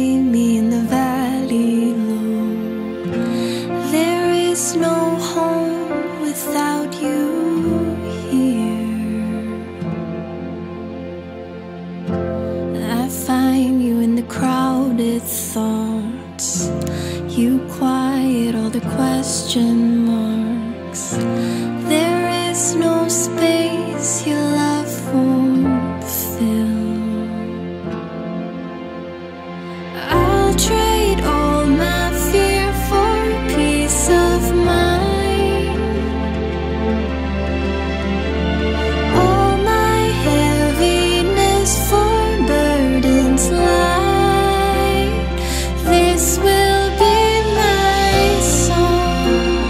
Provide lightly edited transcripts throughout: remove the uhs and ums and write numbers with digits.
see me in the valley low. There is no home without you here. I find you in the crowded thoughts. You quiet all the question marks. There is no space your love won't fill. I'll trade all my fear for peace of mind. All my heaviness for burdens light. This will be my song.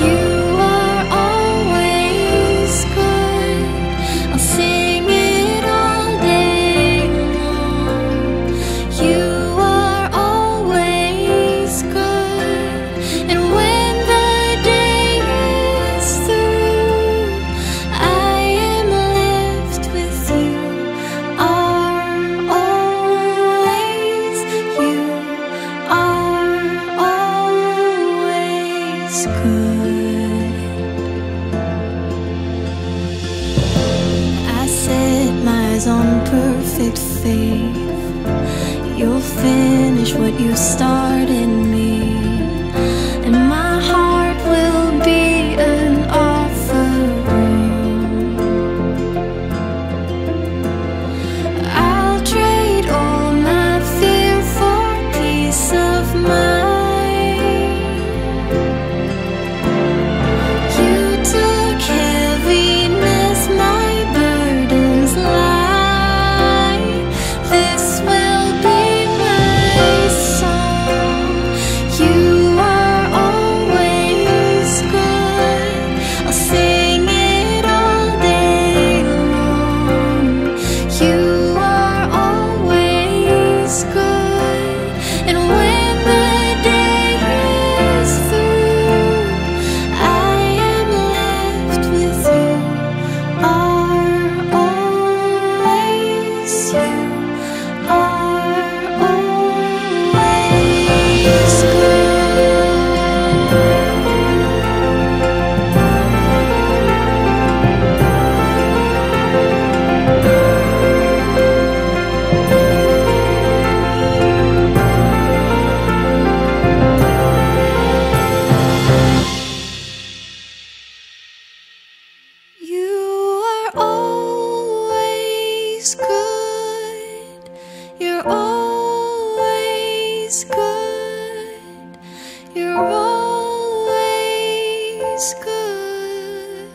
You are always good. I'll sing it all day long. You are always good. And when the day is through, I am left with you. Are always, you are always good. I set my eyes on perfect faith. You'll finish what you started in me, and my heart will be an offering. I'll trade all my fear for peace of mind. You took heaviness, my burdens light. This will be my song. You are always good. I'll sing it all day long. You are always good. And when the day is through, I am left with you. Are always, you are always good. You are always good. You're always good. You're always good.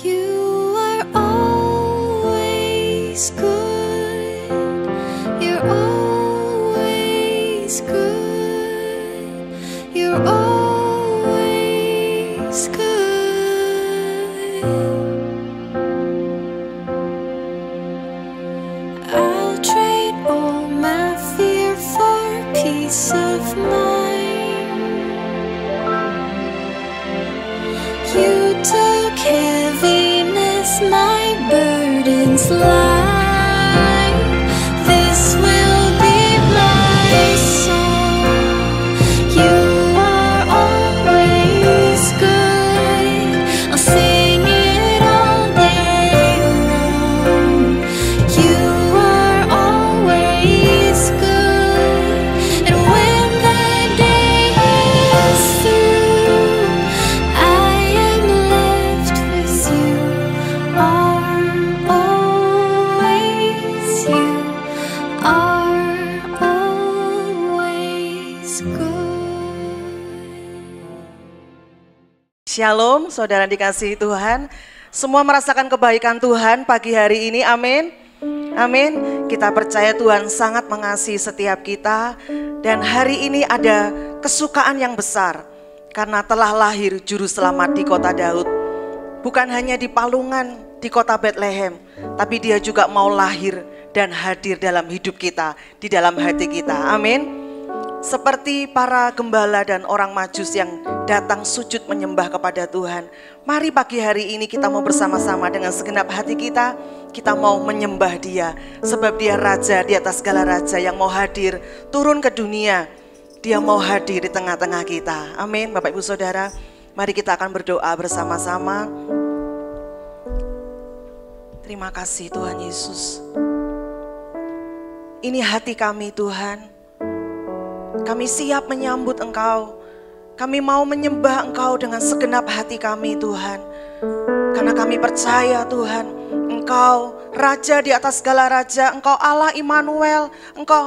You are always good. You're always good. You're always good. I'll trade all my fear for peace of mind. You took heaviness, my burdens light. This will be my song. You are always good. I'll sing it all day long. You are always good. And when the day is through, I am left with you. Are always, you are always good. Shalom, saudara dikasihi Tuhan. Semua merasakan kebaikan Tuhan pagi hari ini, amin. Amin. Kita percaya Tuhan sangat mengasihi setiap kita. Dan hari ini ada kesukaan yang besar. Karena telah lahir juru selamat di kota Daud. Bukan hanya di palungan, di kota Bethlehem. Tapi dia juga mau lahir dan hadir dalam hidup kita, di dalam hati kita, amin. seperti para gembala dan orang Majus yang datang sujud menyembah kepada Tuhan. Mari pagi hari ini kita mau bersama-sama dengan segenap hati kita mau menyembah Dia. Sebab Dia Raja di atas segala raja yang mau hadir, turun ke dunia. Dia mau hadir di tengah-tengah kita. Amin. Bapak Ibu Saudara, mari kita akan berdoa bersama-sama. Terima kasih Tuhan Yesus. Ini hati kami Tuhan. Kami siap menyambut Engkau. Kami mau menyembah Engkau dengan segenap hati kami Tuhan. Karena kami percaya Tuhan, Engkau Raja di atas segala raja, Engkau Allah Immanuel,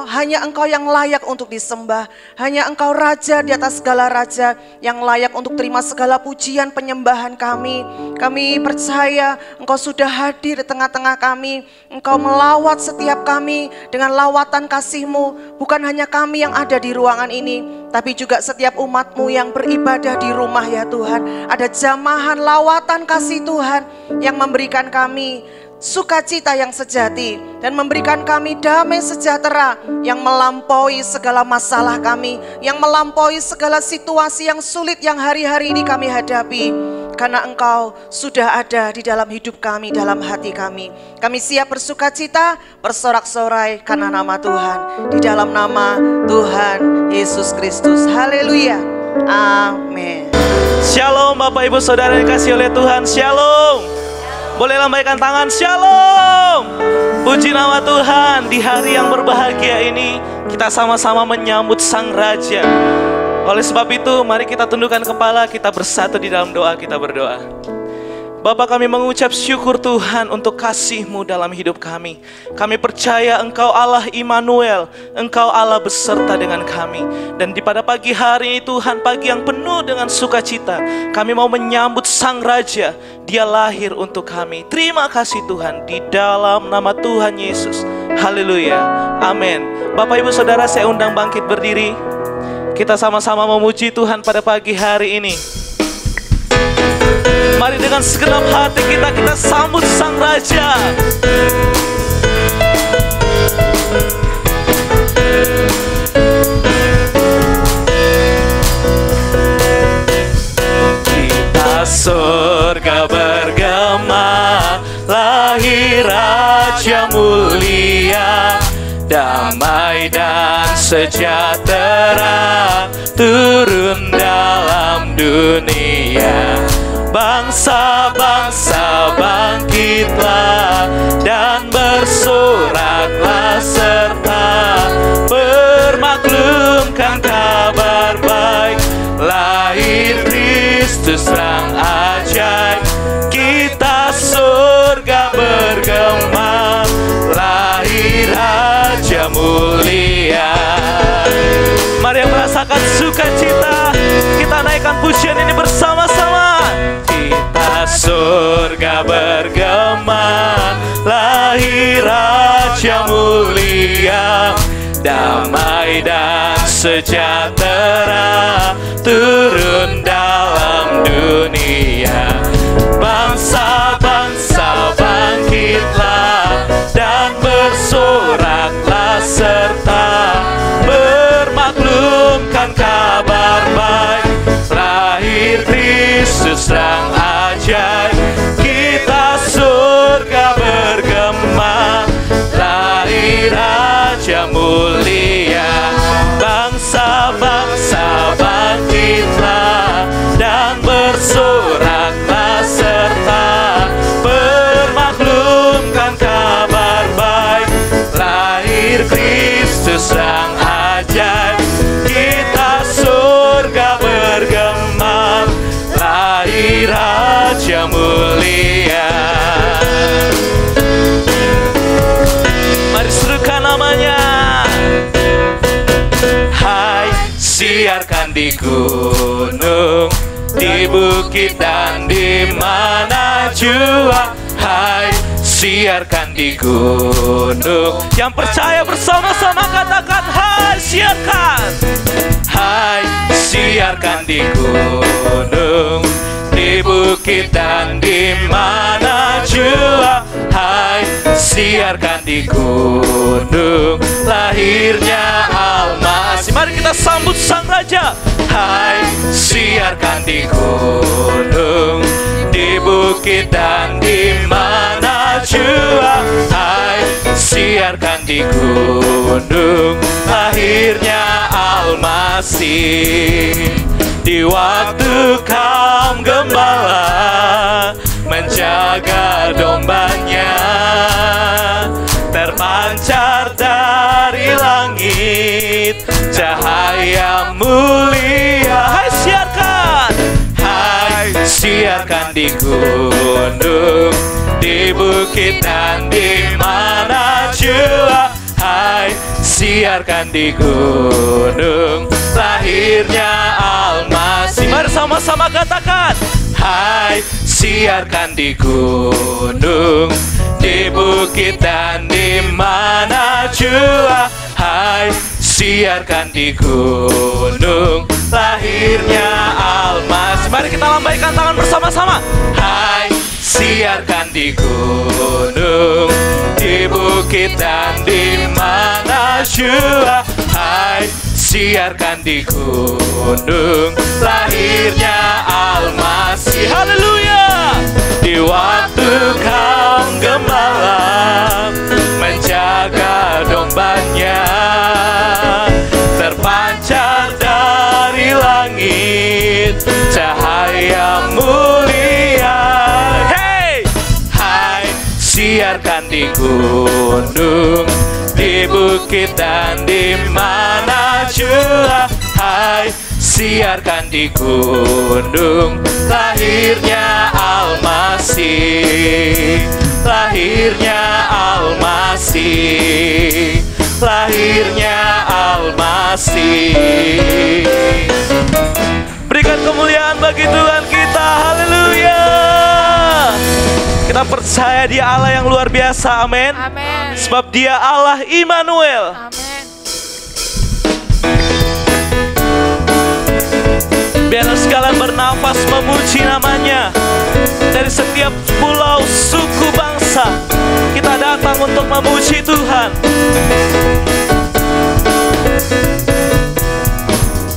hanya Engkau yang layak untuk disembah, hanya Engkau Raja di atas segala raja yang layak untuk terima segala pujian penyembahan kami. Kami percaya Engkau sudah hadir di tengah-tengah kami, Engkau melawat setiap kami dengan lawatan kasih-Mu, bukan hanya kami yang ada di ruangan ini, tapi juga setiap umat-Mu yang beribadah di rumah ya Tuhan. Ada jamahan lawatan kasih Tuhan yang memberikan kami sukacita yang sejati dan memberikan kami damai sejahtera yang melampaui segala masalah kami, yang melampaui segala situasi yang sulit yang hari-hari ini kami hadapi. Karena Engkau sudah ada di dalam hidup kami, dalam hati kami. Kami siap bersukacita, bersorak-sorai karena nama Tuhan, di dalam nama Tuhan Yesus Kristus. Haleluya. Amin. Shalom Bapak Ibu Saudara yang dikasihi oleh Tuhan. Shalom. Boleh lambaikan tangan, shalom. Puji nama Tuhan, di hari yang berbahagia ini kita sama-sama menyambut Sang Raja. Oleh sebab itu mari kita tundukkan kepala, kita bersatu di dalam doa, kita berdoa. Bapa, kami mengucap syukur Tuhan untuk kasih-Mu dalam hidup kami. Kami percaya Engkau Allah Immanuel, Engkau Allah beserta dengan kami. Dan pada pagi hari ini Tuhan, pagi yang penuh dengan sukacita, kami mau menyambut Sang Raja. Dia lahir untuk kami. Terima kasih Tuhan, di dalam nama Tuhan Yesus. Haleluya, amin. Bapak Ibu Saudara, saya undang bangkit berdiri. Kita sama-sama memuji Tuhan pada pagi hari ini. Mari dengan segenap hati kita sambut Sang Raja. Kita surga bergema, lahir Raja mulia, damai dan sejahtera turun dalam dunia. Bangsa-bangsa bangkitlah dan bersoraklah serta bermaklumkan kabar baik. Lahir Kristus Sang ajaib, kita surga bergema, lahir Raja mulia. Mari yang merasakan sukacita, kita naikkan pujian ini bersama-sama. Kita surga bergema, lahir Raja mulia, damai dan sejahtera turun dalam dunia. Bangsa-bangsa bangkitlah dan bersoraklah serta bermaklumkan kabar baik. Lahir Kristus Sang ajaib, kita surga bergema, lahir Raja mulia. Bangsa-bangsa bangkitlah dan bersoraklah serta bermaklumkan kabar baik. Lahir Kristus Sang ajaib, kita surga bergema, lahir Raja mulia. Mari serukan namanya. Hai, siarkan di gunung, di bukit dan di mana jua. Hai, siarkan di gunung. Yang percaya bersama-sama katakan hai, siarkan. Hai, siarkan di gunung, di bukit dan di mana jua. Hai, siarkan di gunung, lahirnya Almasih. Mari kita kita sambut Sang Raja. Hai, siarkan di gunung, di bukit dan di mana jua. Hai, siarkan di gunung, lahirnya Al-Masih. Di waktu kaum gembala menjaga dombanya, terpancar dari langit cahaya mulia. Hai, siarkan. Hai, siarkan di gunung, di bukit dan di mana jua. Hai, siarkan di gunung, lahirnya Al-Masih. Mari sama-sama katakan. Hai, siarkan di gunung, di bukit dan di mana jua. Hai, siarkan di gunung, lahirnya Al-Masih. Mari kita lambaikan tangan bersama-sama. Hai, siarkan di gunung, di bukit dan di mana jua. Hai, siarkan di gunung, lahirnya Al-Masih. Haleluya. Di waktu kaum gembala menjaga dombanya, terpancar dari langit cahaya mulia. Hey, hai, siarkan di gunung, di bukit dan di mana jua. Hai, siarkan di gunung, lahirnya Al-Masih. Lahirnya Al-Masih, lahirnya Al-Masih. Berikan kemuliaan bagi Tuhan kita. Haleluya. Kita percaya Dia Allah yang luar biasa. Amin. Amin. Sebab Dia Allah Immanuel. Amin. Biarlah sekalian bernafas memuji namanya. Dari setiap pulau, suku, bangsa, kita datang untuk memuji Tuhan.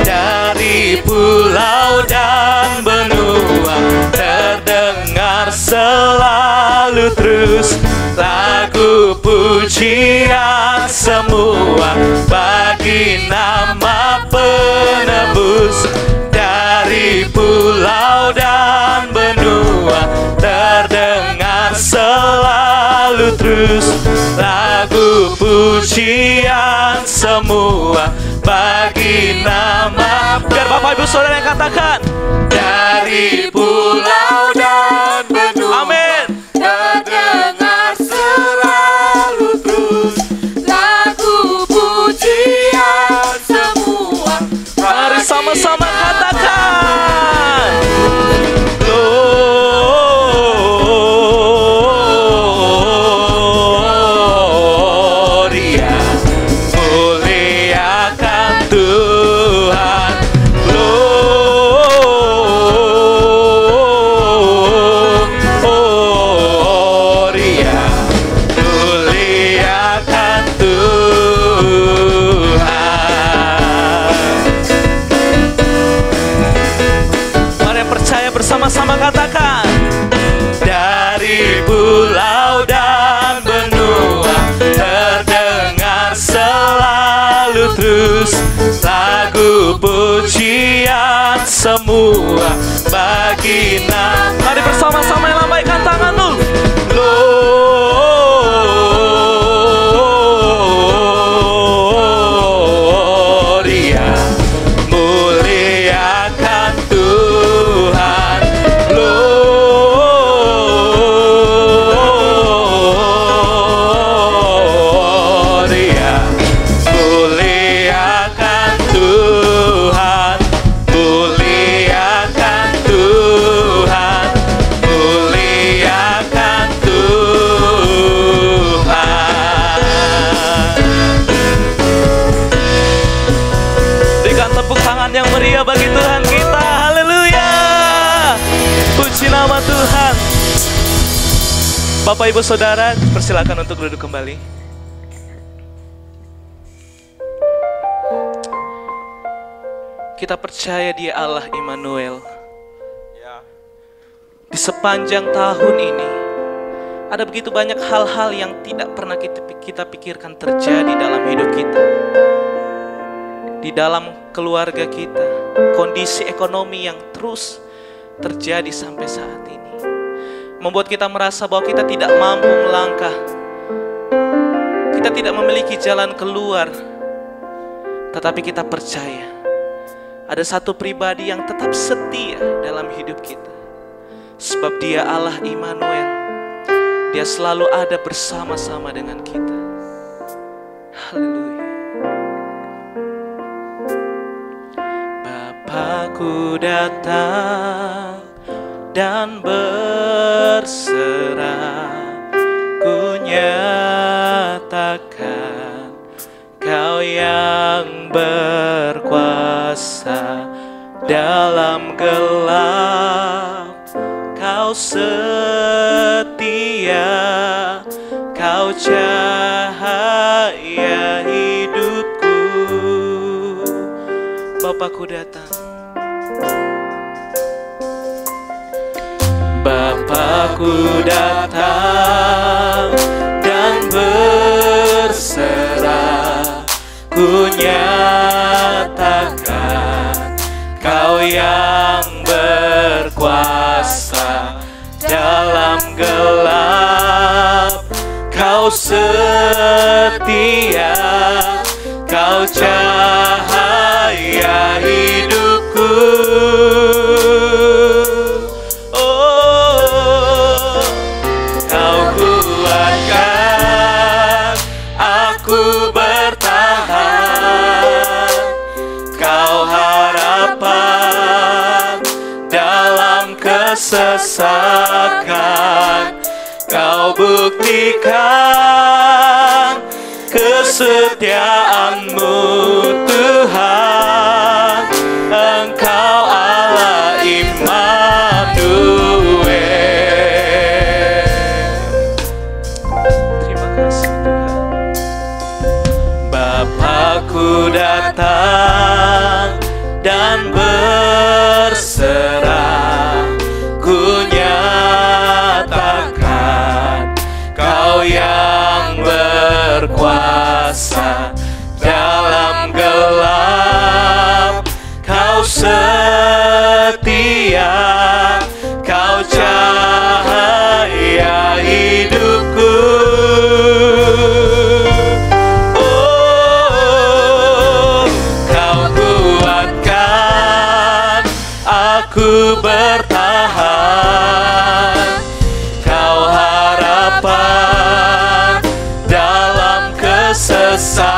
Dari pulau dan benua terdengar selalu terus lagu pujian semua bagi nama penebus. Dari pulau dan benua terdengar selalu terus lagu pujian semua bagi nama. Biar Bapak Ibu Saudara yang katakan. Dari pulau dan benua, amin, Terdengar selalu terus lagu pujian semua. mari sama-sama katakan. Gloria, muliakan Tuhan. Gloria, muliakan Tuhan. Mari yang percaya bersama-sama katakan. Dari pulau dan benua terdengar selalu terus lagu pujian semua bagi nama. Mari bersama-sama yang lambaikan tangan dulu. Gloria, muliakan Tuhan. Gloria, muliakan Tuhan. Muliakan Tuhan. Muliakan Tuhan. Berikan tepuk tangan yang meriah bagi Tuhan kita. Haleluya. Puji nama Tuhan. Bapak Ibu Saudara, persilakan untuk duduk kembali. Kita percaya Dia Allah Immanuel. Di sepanjang tahun ini ada begitu banyak hal-hal yang tidak pernah kita pikirkan terjadi dalam hidup kita. Di dalam keluarga kita, kondisi ekonomi yang terus terjadi sampai saat ini membuat kita merasa bahwa kita tidak mampu melangkah. Kita tidak memiliki jalan keluar. Tetapi kita percaya ada satu pribadi yang tetap setia dalam hidup kita. Sebab Dia Allah Immanuel. Dia selalu ada bersama-sama dengan kita. Haleluya. Bapakku datang dan berserah, ku nyatakan Kau yang berkuasa dalam gelap. Kau setia, Kau cahaya hidupku. Bapakku datang. Bapakku datang dan berserah, ku nyatakan Kau yang berkuasa dalam gelap. Kau setia, Kau cahaya hidupku. Oh, Kau kuatkan aku bertahan. Kau harapan dalam kesesakan. Kau buktikan kesetiaan-Mu Tuhan. Engkau Allah Immanuel. Terima kasih Tuhan. Bapakku datang dan berserah, ku nyatakan Kau yang berkuasa dalam gelap. Kau setia, Kau cahaya hidupku. Oh, Kau kuatkan aku bertahan. Kau harapan dalam kesesakan.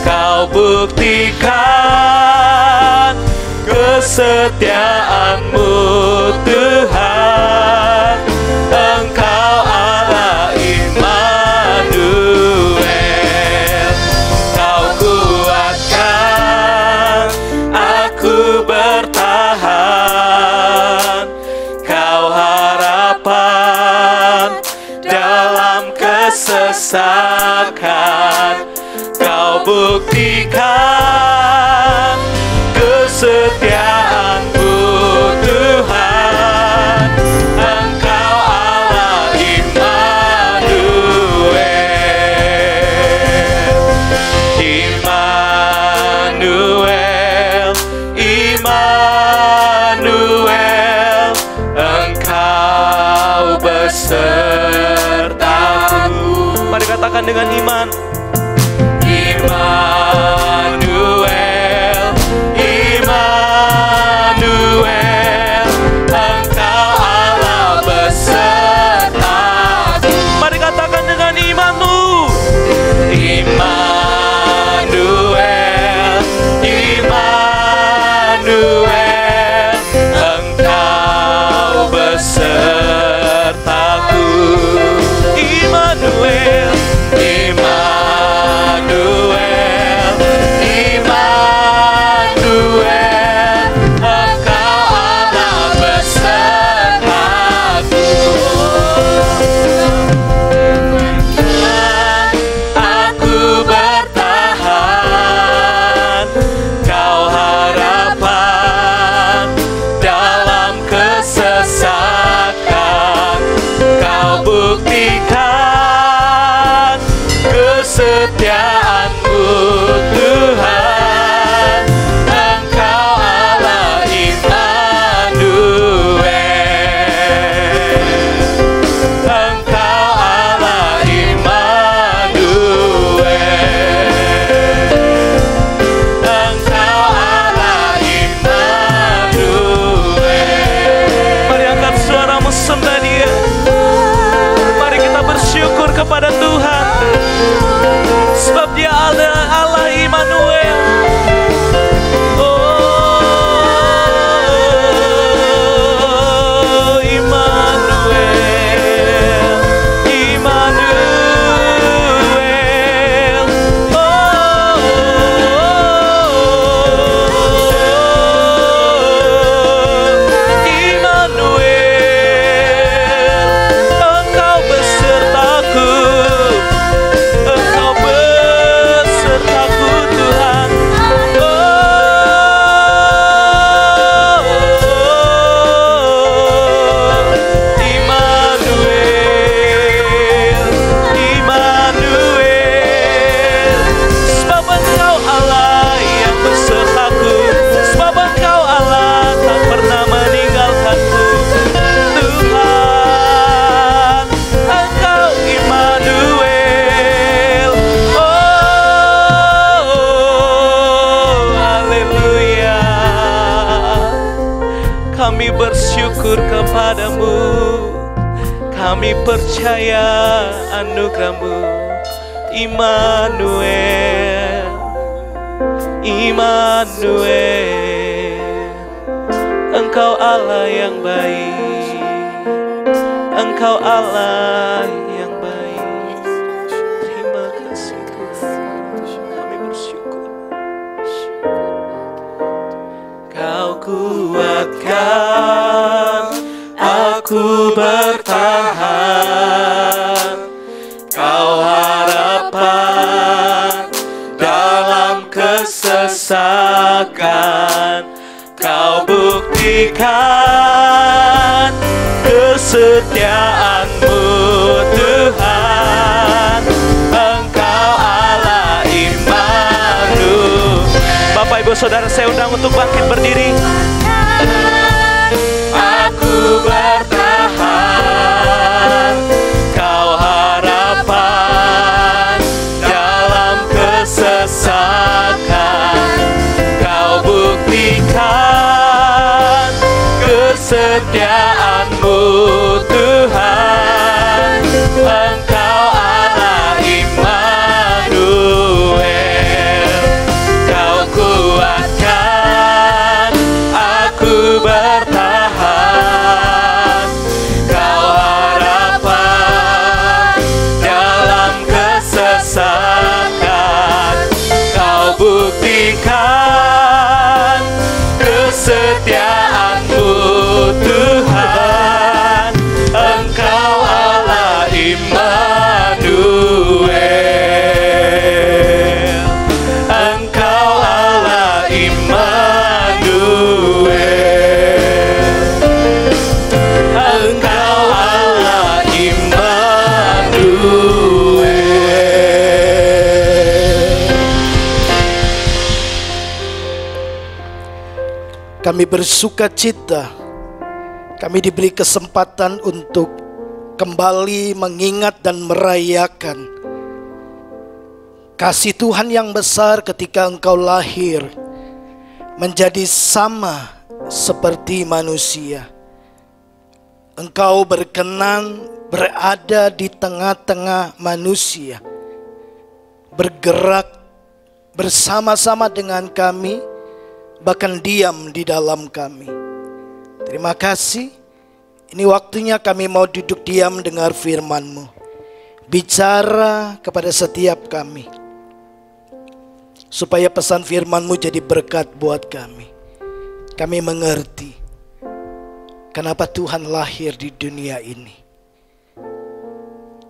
Kau buktikan kesetiaan-Mu Tuhan. Engkau Allah Immanuel. Kau kuatkan aku bertahan. Kau harapan dalam kesesakan. Kau buktikan kesetiaan-Mu Tuhan. Engkau Allah Immanuel. Immanuel, Immanuel, Engkau besertaku. Mari katakan dengan iman. Immanuel, Immanuel, Engkau Allah besertaku. Mari katakan dengan imanmu. Immanuel, Immanuel, Engkau besertaku. Immanuel, Immanuel, kesetiaan-Mu Tuhan. Engkau Allah Immanuel. Engkau Allah Immanuel. Engkau Allah Immanuel. Mari angkat suaramu sembah Dia. Mari kita bersyukur kepada Tuhan, sebab Dia adalah Allah Immanuel. Oh, Immanuel, Immanuel. Oh, Immanuel. Engkau besertaku, Engkau besertaku Tuhan. Immanuel, Immanuel. Sebab Engkau Allah yang besertaku, sebab Engkau Allah tak pernah meninggalkanku. Tuhan, Engkau Immanuel. Oh, haleluya. Kami bersyukur kepadamu, kami percaya anugerah-Mu. Immanuel, Immanuel. Engkau Allah yang baik, Engkau Allah yang baik. Terima kasih Tuhan, kami bersyukur. Kau kuatkan aku bertahan, Kau harapan dalam kesesakan. Kau buktikan kesetiaan-Mu Tuhan. Engkau Allah Immanuel. Bapak Ibu Saudara, saya undang untuk bangkit berdiri. Aku bertahan, Kau harapan dalam kesesakan. Kau buktikan kesetiaan-Mu Tuhan. Engkau Allah Immanuel. Kau kuatkan aku bertahan, Kau harapan dalam kesesakan. Kau buktikan kesetiaan-Mu Tuhan. Engkau Allah Immanuel. Engkau Allah Immanuel. Engkau Allah Immanuel. Kami bersuka cita, kami diberi kesempatan untuk kembali mengingat dan merayakan kasih Tuhan yang besar ketika Engkau lahir menjadi sama seperti manusia. Engkau berkenan berada di tengah-tengah manusia, bergerak bersama-sama dengan kami, bahkan diam di dalam kami. Terima kasih. Ini waktunya kami mau duduk diam dengar firman-Mu. Bicara kepada setiap kami, supaya pesan firman-Mu jadi berkat buat kami. Kami mengerti kenapa Tuhan lahir di dunia ini.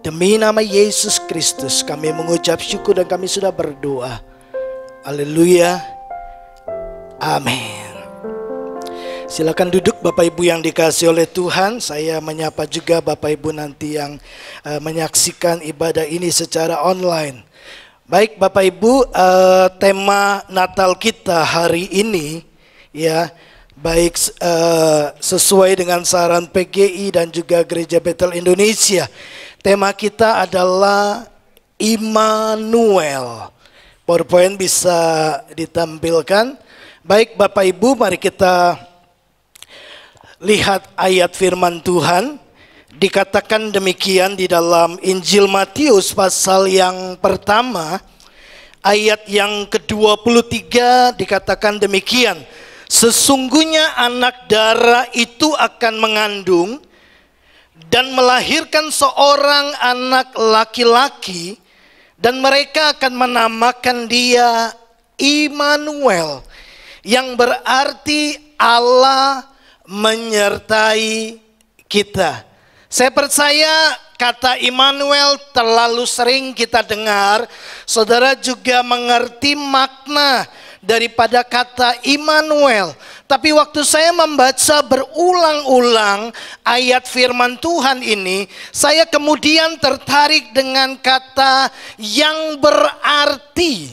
Demi nama Yesus Kristus kami mengucap syukur dan kami sudah berdoa. Haleluya. Amin. Silakan duduk Bapak Ibu yang dikasihi oleh Tuhan. Saya menyapa juga Bapak Ibu nanti yang menyaksikan ibadah ini secara online. Baik Bapak Ibu, tema Natal kita hari ini ya, baik sesuai dengan saran PGI dan juga Gereja Betel Indonesia. Tema kita adalah Immanuel. PowerPoint bisa ditampilkan. Baik Bapak Ibu, mari kita lihat ayat firman Tuhan. Dikatakan demikian di dalam Injil Matius pasal yang pertama, ayat yang ke-23 dikatakan demikian. Sesungguhnya anak darah itu akan mengandung dan melahirkan seorang anak laki-laki, dan mereka akan menamakan dia Immanuel, yang berarti Allah menyertai kita. Saya percaya kata Immanuel terlalu sering kita dengar. Saudara juga mengerti makna daripada kata Immanuel. Tapi waktu saya membaca berulang-ulang ayat firman Tuhan ini, saya kemudian tertarik dengan kata yang berarti.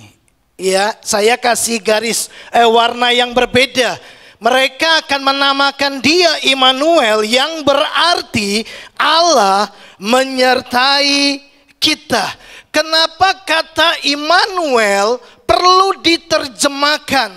Ya, saya kasih garis warna yang berbeda. Mereka akan menamakan dia Immanuel, yang berarti Allah menyertai kita. Kenapa kata Immanuel perlu diterjemahkan,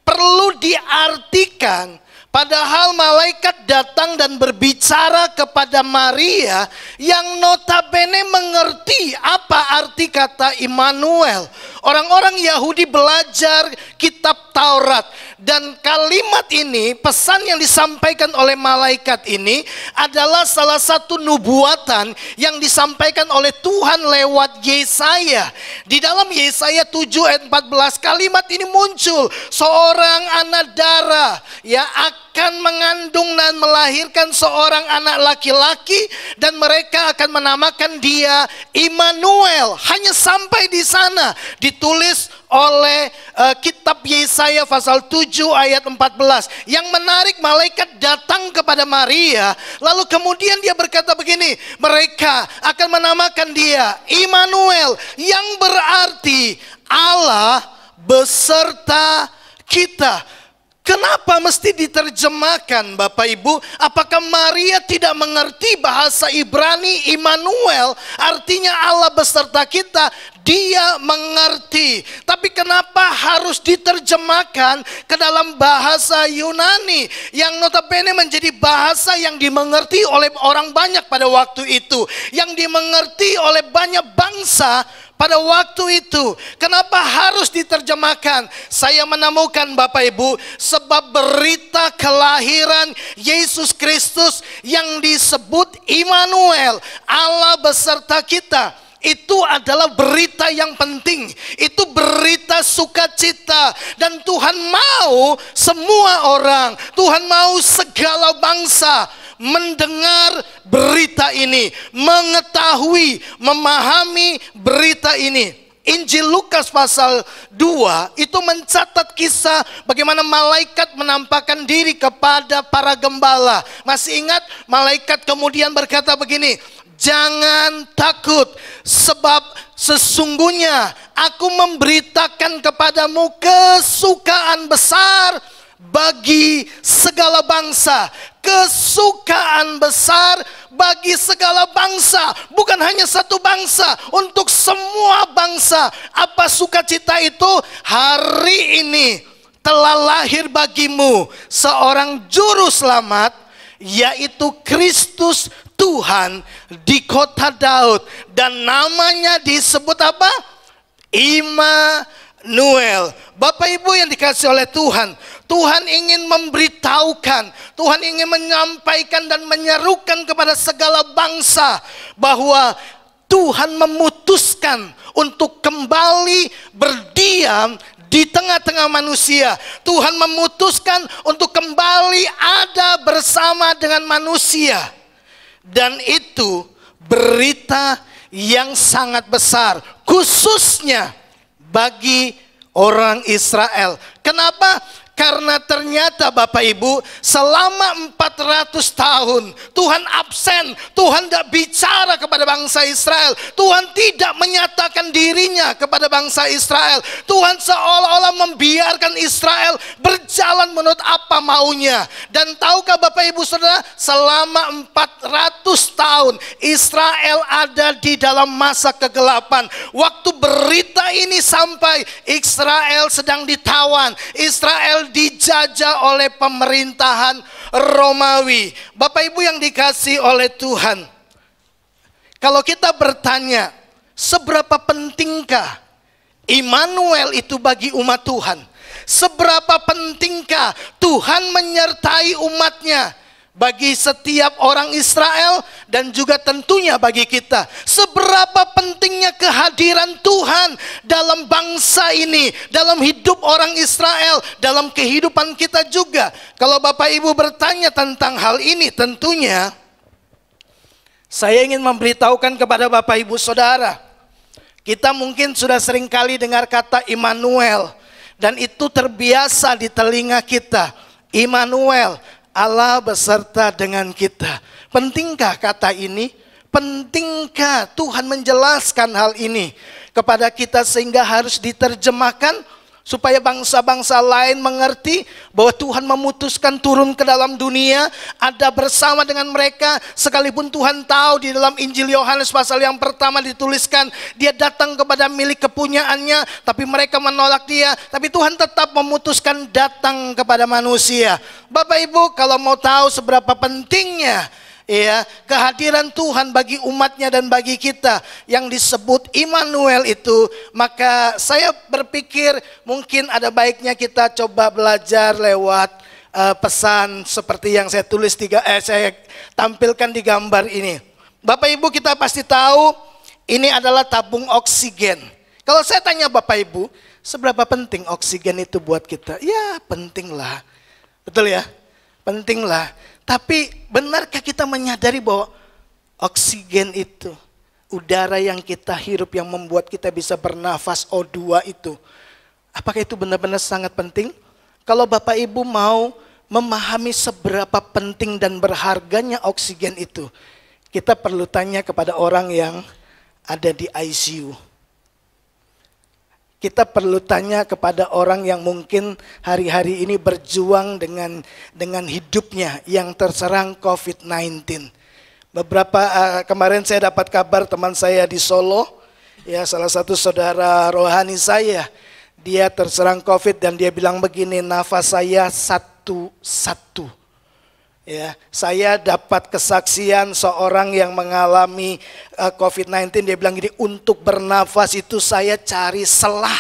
perlu diartikan? Padahal malaikat datang dan berbicara kepada Maria yang notabene mengerti apa arti kata Immanuel. Orang-orang Yahudi belajar kitab Taurat, dan kalimat ini, pesan yang disampaikan oleh malaikat ini adalah salah satu nubuatan yang disampaikan oleh Tuhan lewat Yesaya. Di dalam Yesaya 7 ayat 14 kalimat ini muncul, seorang anak darah ya akan mengandung dan melahirkan seorang anak laki-laki, dan mereka akan menamakan dia Immanuel. Hanya sampai di sana ditulis oleh kitab Yesaya pasal 7 ayat 14. Yang menarik, malaikat datang kepada Maria, lalu kemudian dia berkata begini, mereka akan menamakan dia Immanuel, yang berarti Allah beserta kita. Kenapa mesti diterjemahkan Bapak Ibu? Apakah Maria tidak mengerti bahasa Ibrani Immanuel? Artinya Allah beserta kita. Dia mengerti. Tapi kenapa harus diterjemahkan ke dalam bahasa Yunani, yang notabene menjadi bahasa yang dimengerti oleh orang banyak pada waktu itu, yang dimengerti oleh banyak bangsa pada waktu itu? Kenapa harus diterjemahkan? Saya menemukan Bapak Ibu, sebab berita kelahiran Yesus Kristus yang disebut Immanuel, Allah beserta kita, itu adalah berita yang penting. Itu berita sukacita. Dan Tuhan mau semua orang, Tuhan mau segala bangsa mendengar berita ini, mengetahui, memahami berita ini. Injil Lukas pasal 2 itu mencatat kisah bagaimana malaikat menampakkan diri kepada para gembala. Masih ingat? Malaikat kemudian berkata begini, jangan takut, sebab sesungguhnya aku memberitakan kepadamu kesukaan besar bagi segala bangsa. Kesukaan besar bagi segala bangsa. Bukan hanya satu bangsa, untuk semua bangsa. Apa sukacita itu? Hari ini telah lahir bagimu seorang juru selamat, yaitu Kristus Tuhan di kota Daud. Dan namanya disebut apa? Immanuel. Bapak Ibu yang dikasihi oleh Tuhan, Tuhan ingin memberitahukan, Tuhan ingin menyampaikan dan menyerukan kepada segala bangsa bahwa Tuhan memutuskan untuk kembali berdiam di tengah-tengah manusia. Tuhan memutuskan untuk kembali ada bersama dengan manusia. Dan itu berita yang sangat besar, khususnya bagi orang Israel. Kenapa? Karena ternyata Bapak Ibu, selama 400 tahun Tuhan absen, Tuhan tidak bicara kepada bangsa Israel. Tuhan tidak menyatakan dirinya kepada bangsa Israel. Tuhan seolah-olah membiarkan Israel berjalan menurut apa maunya. Dan tahukah Bapak Ibu Saudara, selama 400 tahun Israel ada di dalam masa kegelapan. Waktu berita ini sampai, Israel sedang ditawan, Israel dijajah oleh pemerintahan Romawi. Bapak Ibu yang dikasihi oleh Tuhan, kalau kita bertanya, seberapa pentingkah Immanuel itu bagi umat Tuhan? Seberapa pentingkah Tuhan menyertai umatnya? Bagi setiap orang Israel dan juga tentunya bagi kita. Seberapa pentingnya kehadiran Tuhan dalam bangsa ini, dalam hidup orang Israel, dalam kehidupan kita juga. Kalau Bapak Ibu bertanya tentang hal ini, tentunya saya ingin memberitahukan kepada Bapak Ibu Saudara, kita mungkin sudah sering kali dengar kata Immanuel, dan itu terbiasa di telinga kita. Immanuel, Allah beserta dengan kita. Pentingkah kata ini? Pentingkah Tuhan menjelaskan hal ini kepada kita sehingga harus diterjemahkan supaya bangsa-bangsa lain mengerti bahwa Tuhan memutuskan turun ke dalam dunia, ada bersama dengan mereka, sekalipun Tuhan tahu di dalam Injil Yohanes pasal yang pertama dituliskan, dia datang kepada milik kepunyaannya, tapi mereka menolak dia, tapi Tuhan tetap memutuskan datang kepada manusia. Bapak Ibu, kalau mau tahu seberapa pentingnya kehadiran Tuhan bagi umatnya dan bagi kita yang disebut Immanuel itu, maka saya berpikir mungkin ada baiknya kita coba belajar lewat pesan seperti yang saya tulis saya tampilkan di gambar ini. Bapak Ibu, kita pasti tahu ini adalah tabung oksigen. Kalau saya tanya Bapak Ibu, seberapa penting oksigen itu buat kita? Ya penting lah, betul ya, penting lah. Tapi benarkah kita menyadari bahwa oksigen itu, udara yang kita hirup yang membuat kita bisa bernafas, O2 itu, apakah itu benar-benar sangat penting? Kalau Bapak Ibu mau memahami seberapa penting dan berharganya oksigen itu, kita perlu tanya kepada orang yang ada di ICU. Kita perlu tanya kepada orang yang mungkin hari-hari ini berjuang dengan hidupnya yang terserang COVID-19. Beberapa kemarin saya dapat kabar teman saya di Solo, ya salah satu saudara rohani saya, dia terserang COVID dan dia bilang begini, nafas saya satu-satu. Ya, saya dapat kesaksian seorang yang mengalami COVID-19, dia bilang gini, untuk bernafas itu saya cari selah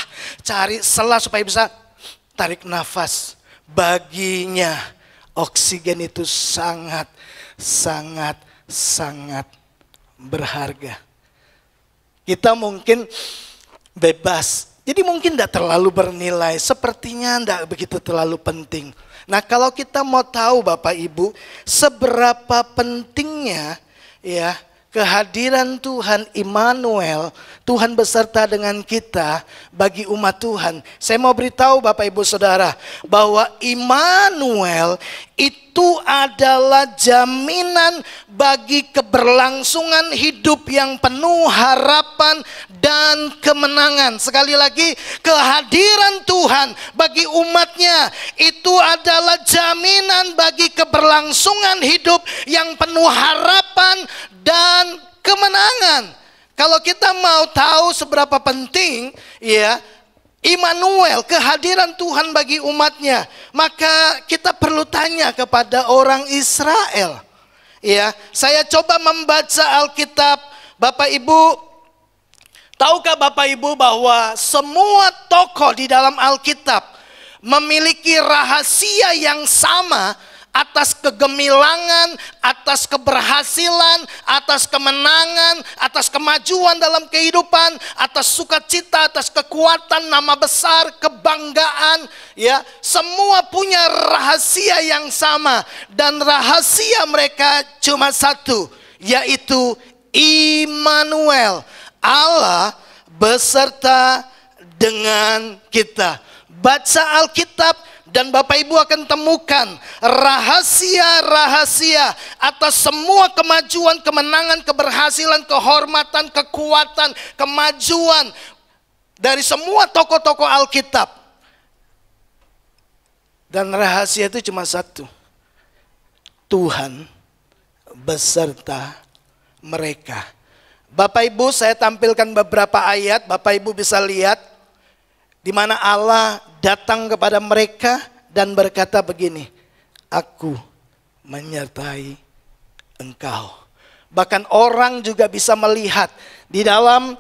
supaya bisa tarik nafas. Baginya oksigen itu sangat berharga. Kita mungkin bebas, jadi mungkin tidak terlalu bernilai, sepertinya tidak begitu terlalu penting. Nah, kalau kita mau tahu Bapak Ibu, seberapa pentingnya ya kehadiran Tuhan Immanuel, Tuhan beserta dengan kita bagi umat Tuhan. Saya mau beritahu Bapak Ibu Saudara bahwa Immanuel itu adalah jaminan bagi keberlangsungan hidup yang penuh harapan dan kemenangan. Sekali lagi, kehadiran Tuhan bagi umatnya itu adalah jaminan bagi keberlangsungan hidup yang penuh harapan dan kemenangan. Kalau kita mau tahu seberapa penting ya Immanuel, kehadiran Tuhan bagi umatnya, maka kita perlu tanya kepada orang Israel. Ya, saya coba membaca Alkitab. Bapak Ibu, tahukah Bapak Ibu bahwa semua tokoh di dalam Alkitab memiliki rahasia yang sama atas kegemilangan, atas keberhasilan, atas kemenangan, atas kemajuan dalam kehidupan, atas sukacita, atas kekuatan, nama besar, kebanggaan, ya, semua punya rahasia yang sama dan rahasia mereka cuma satu, yaitu Immanuel, Allah beserta dengan kita. Baca Alkitab dan Bapak Ibu akan temukan rahasia-rahasia atas semua kemajuan, kemenangan, keberhasilan, kehormatan, kekuatan, kemajuan, dari semua tokoh-tokoh Alkitab. Dan rahasia itu cuma satu. Tuhan beserta mereka. Bapak Ibu, saya tampilkan beberapa ayat, Bapak Ibu bisa lihat di mana Allah datang kepada mereka dan berkata begini, aku menyertai engkau. Bahkan orang juga bisa melihat di dalam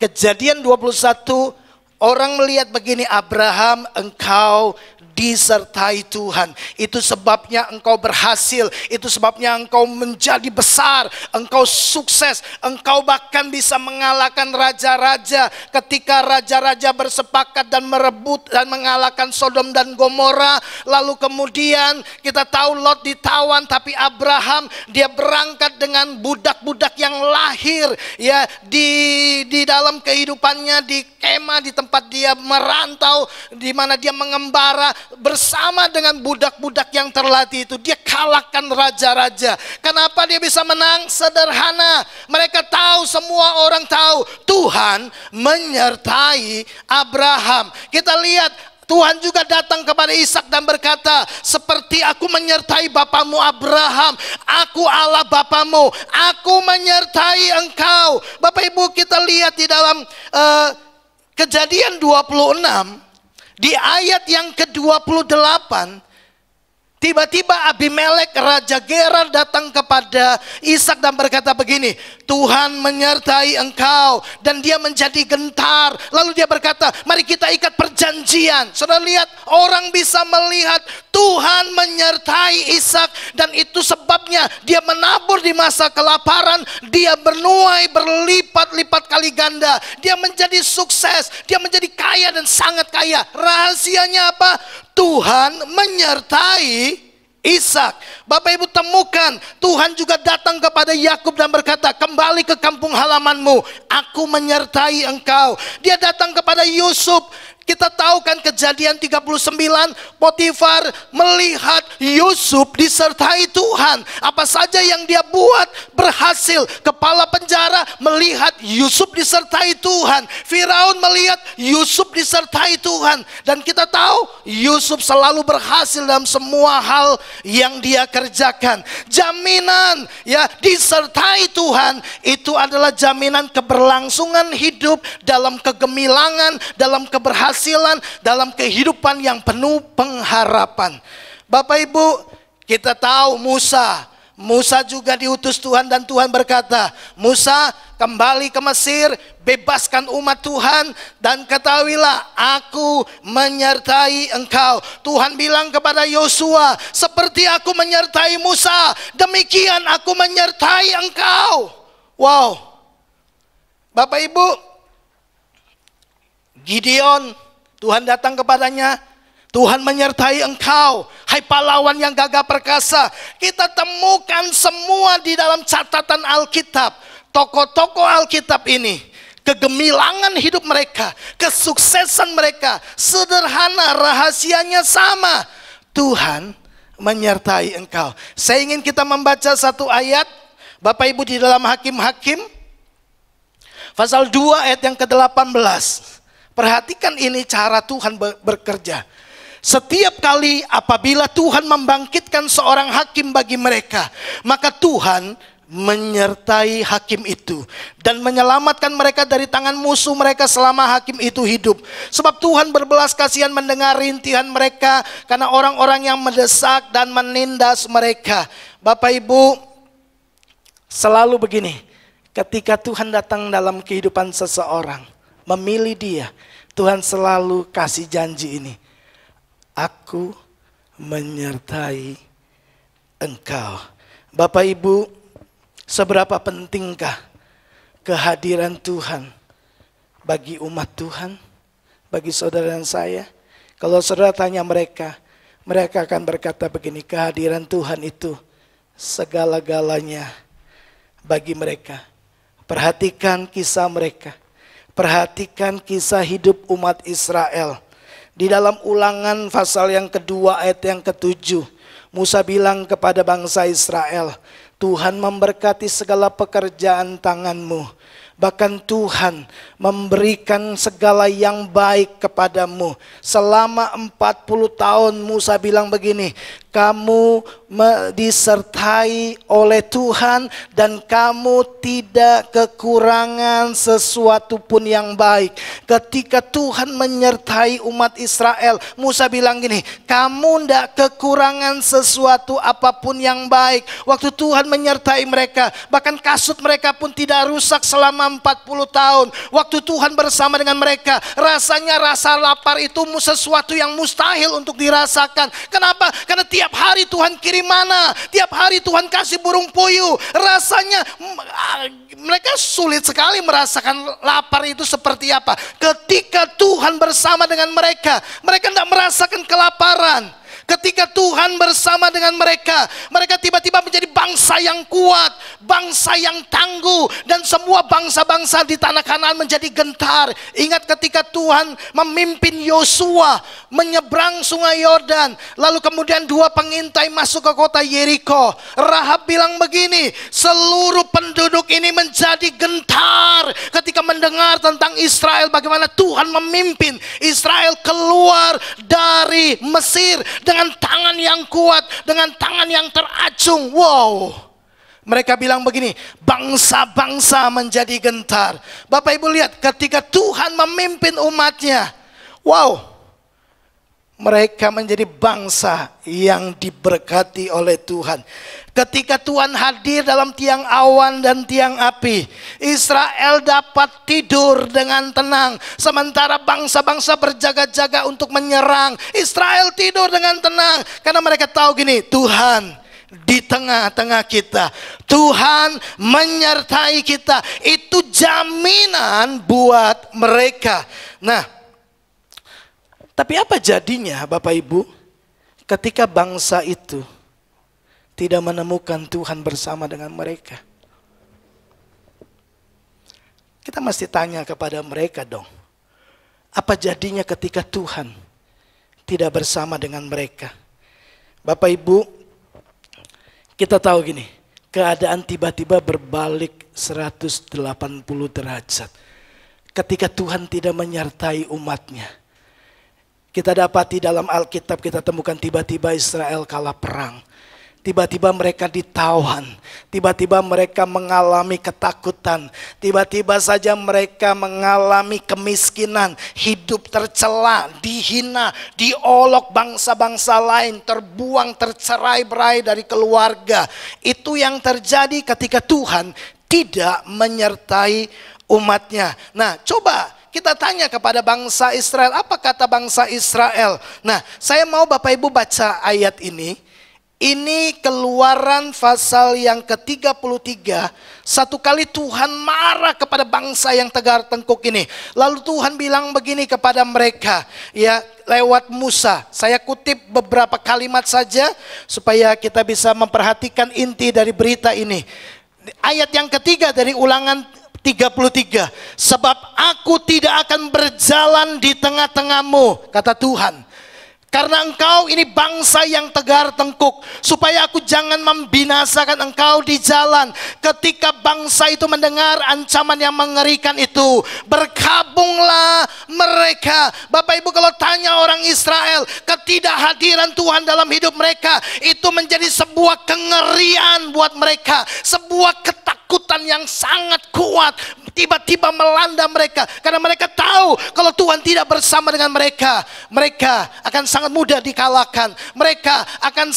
Kejadian 21, orang melihat begini, Abraham, engkau disertai Tuhan. Itu sebabnya engkau berhasil. Itu sebabnya engkau menjadi besar. Engkau sukses. Engkau bahkan bisa mengalahkan raja-raja. Ketika raja-raja bersepakat dan merebut dan mengalahkan Sodom dan Gomora. Lalu kemudian kita tahu Lot ditawan. Tapi Abraham dia berangkat dengan budak-budak yang lahir. Ya, di dalam kehidupannya, di kemah, di tempat dia merantau, di mana dia mengembara. Bersama dengan budak-budak yang terlatih itu, dia kalahkan raja-raja. Kenapa dia bisa menang? Sederhana. Mereka tahu, semua orang tahu, Tuhan menyertai Abraham. Kita lihat, Tuhan juga datang kepada Ishak dan berkata, seperti aku menyertai bapamu Abraham, aku Allah bapamu, aku menyertai engkau. Bapak Ibu, kita lihat di dalam Kejadian 26, di ayat yang ke-28, tiba-tiba Abimelek, Raja Gerar datang kepada Ishak dan berkata begini, Tuhan menyertai engkau. Dan dia menjadi gentar. Lalu dia berkata, mari kita ikat perjanjian. Saudara lihat, orang bisa melihat Tuhan menyertai Ishak. Dan itu sebabnya dia menabur di masa kelaparan. Dia bernuai berlipat-lipat kali ganda. Dia menjadi sukses. Dia menjadi kaya dan sangat kaya. Rahasianya apa? Tuhan menyertai Ishak. Bapak Ibu temukan, Tuhan juga datang kepada Yakub dan berkata, kembali ke kampung halamanmu, aku menyertai engkau. Dia datang kepada Yusuf. Kita tahu kan Kejadian 39, Potifar melihat Yusuf disertai Tuhan. Apa saja yang dia buat berhasil. Kepala penjara melihat Yusuf disertai Tuhan. Firaun melihat Yusuf disertai Tuhan. Dan kita tahu Yusuf selalu berhasil dalam semua hal yang dia kerjakan. Jaminan ya disertai Tuhan itu adalah jaminan keberlangsungan hidup dalam kegemilangan, dalam keberhasilan, dalam kehidupan yang penuh pengharapan. Bapak Ibu, kita tahu Musa juga diutus Tuhan dan Tuhan berkata, Musa kembali ke Mesir, bebaskan umat Tuhan dan ketahuilah aku menyertai engkau. Tuhan bilang kepada Yosua, seperti aku menyertai Musa, demikian aku menyertai engkau. Wow. Bapak Ibu, Gideon, Tuhan datang kepadanya, Tuhan menyertai engkau, hai pahlawan yang gagah perkasa. Kita temukan semua di dalam catatan Alkitab. Tokoh-tokoh Alkitab ini, kegemilangan hidup mereka, kesuksesan mereka, sederhana, rahasianya sama. Tuhan menyertai engkau. Saya ingin kita membaca satu ayat, Bapak Ibu, di dalam Hakim-Hakim, pasal 2 ayat yang ke-18. Perhatikan ini cara Tuhan bekerja. Setiap kali apabila Tuhan membangkitkan seorang hakim bagi mereka, maka Tuhan menyertai hakim itu dan menyelamatkan mereka dari tangan musuh mereka selama hakim itu hidup. Sebab Tuhan berbelas kasihan mendengar rintihan mereka karena orang-orang yang mendesak dan menindas mereka. Bapak Ibu, selalu begini, ketika Tuhan datang dalam kehidupan seseorang, memilih dia, Tuhan selalu kasih janji ini, aku menyertai engkau. Bapak Ibu, seberapa pentingkah kehadiran Tuhan bagi umat Tuhan, bagi saudara dan saya? Kalau saudara tanya mereka, mereka akan berkata begini, kehadiran Tuhan itu segala-galanya bagi mereka. Perhatikan kisah mereka. Perhatikan kisah hidup umat Israel. Di dalam Ulangan pasal yang kedua ayat yang ke-7, Musa bilang kepada bangsa Israel, Tuhan memberkati segala pekerjaan tanganmu. Bahkan Tuhan memberikan segala yang baik kepadamu. Selama 40 tahun Musa bilang begini, kamu disertai oleh Tuhan dan kamu tidak kekurangan sesuatu pun yang baik. Ketika Tuhan menyertai umat Israel, Musa bilang gini, kamu tidak kekurangan sesuatu apapun yang baik. Waktu Tuhan menyertai mereka, bahkan kasut mereka pun tidak rusak selama 40 tahun. Waktu Tuhan bersama dengan mereka, rasanya rasa lapar itu sesuatu yang mustahil untuk dirasakan. Kenapa? Karena tiap hari Tuhan kirim mana, tiap hari Tuhan kasih burung puyuh. Rasanya mereka sulit sekali merasakan lapar itu seperti apa. Ketika Tuhan bersama dengan mereka, mereka tidak merasakan kelaparan. Ketika Tuhan bersama dengan mereka, mereka tiba-tiba menjadi bangsa yang kuat, bangsa yang tangguh, dan semua bangsa-bangsa di tanah Kanaan menjadi gentar. Ingat ketika Tuhan memimpin Yosua menyeberang sungai Yordan, lalu kemudian 2 pengintai masuk ke kota Yeriko. Rahab bilang begini, seluruh penduduk ini menjadi gentar ketika mendengar tentang Israel, bagaimana Tuhan memimpin Israel keluar dari Mesir dengan tangan yang kuat, dengan tangan yang teracung. Wow. Mereka bilang begini, bangsa-bangsa menjadi gentar. Bapak Ibu lihat, ketika Tuhan memimpin umatnya, wow, mereka menjadi bangsa yang diberkati oleh Tuhan. Ketika Tuhan hadir dalam tiang awan dan tiang api, Israel dapat tidur dengan tenang. Sementara bangsa-bangsa berjaga-jaga untuk menyerang, Israel tidur dengan tenang. Karena mereka tahu gini, Tuhan di tengah-tengah kita, Tuhan menyertai kita. Itu jaminan buat mereka. Nah, tapi apa jadinya Bapak Ibu ketika bangsa itu tidak menemukan Tuhan bersama dengan mereka? Kita mesti tanya kepada mereka dong. Apa jadinya ketika Tuhan tidak bersama dengan mereka? Bapak Ibu, kita tahu gini, keadaan tiba-tiba berbalik 180 derajat. Ketika Tuhan tidak menyertai umatnya. Kita dapati dalam Alkitab, kita temukan tiba-tiba Israel kalah perang. Tiba-tiba mereka ditawan, tiba-tiba mereka mengalami ketakutan, tiba-tiba saja mereka mengalami kemiskinan, hidup tercela, dihina, diolok bangsa-bangsa lain, terbuang, tercerai-berai dari keluarga. Itu yang terjadi ketika Tuhan tidak menyertai umatnya. Nah, coba kita tanya kepada bangsa Israel, apa kata bangsa Israel? Nah, saya mau Bapak Ibu baca ayat ini. Ini Keluaran pasal yang ke-33. Satu kali Tuhan marah kepada bangsa yang tegar tengkuk ini. Lalu Tuhan bilang begini kepada mereka, ya, lewat Musa. Saya kutip beberapa kalimat saja supaya kita bisa memperhatikan inti dari berita ini. Ayat yang ketiga dari Ulangan 33. Sebab aku tidak akan berjalan di tengah-tengahmu, kata Tuhan. Karena engkau ini bangsa yang tegar tengkuk, supaya aku jangan membinasakan engkau di jalan. Ketika bangsa itu mendengar ancaman yang mengerikan itu, berkabunglah mereka. Bapak Ibu, kalau tanya orang Israel, ketidakhadiran Tuhan dalam hidup mereka itu menjadi sebuah kengerian buat mereka, sebuah ketakutan yang sangat kuat tiba-tiba melanda mereka. Karena mereka tahu kalau Tuhan tidak bersama dengan mereka, mereka akan sangat mudah dikalahkan. Mereka akan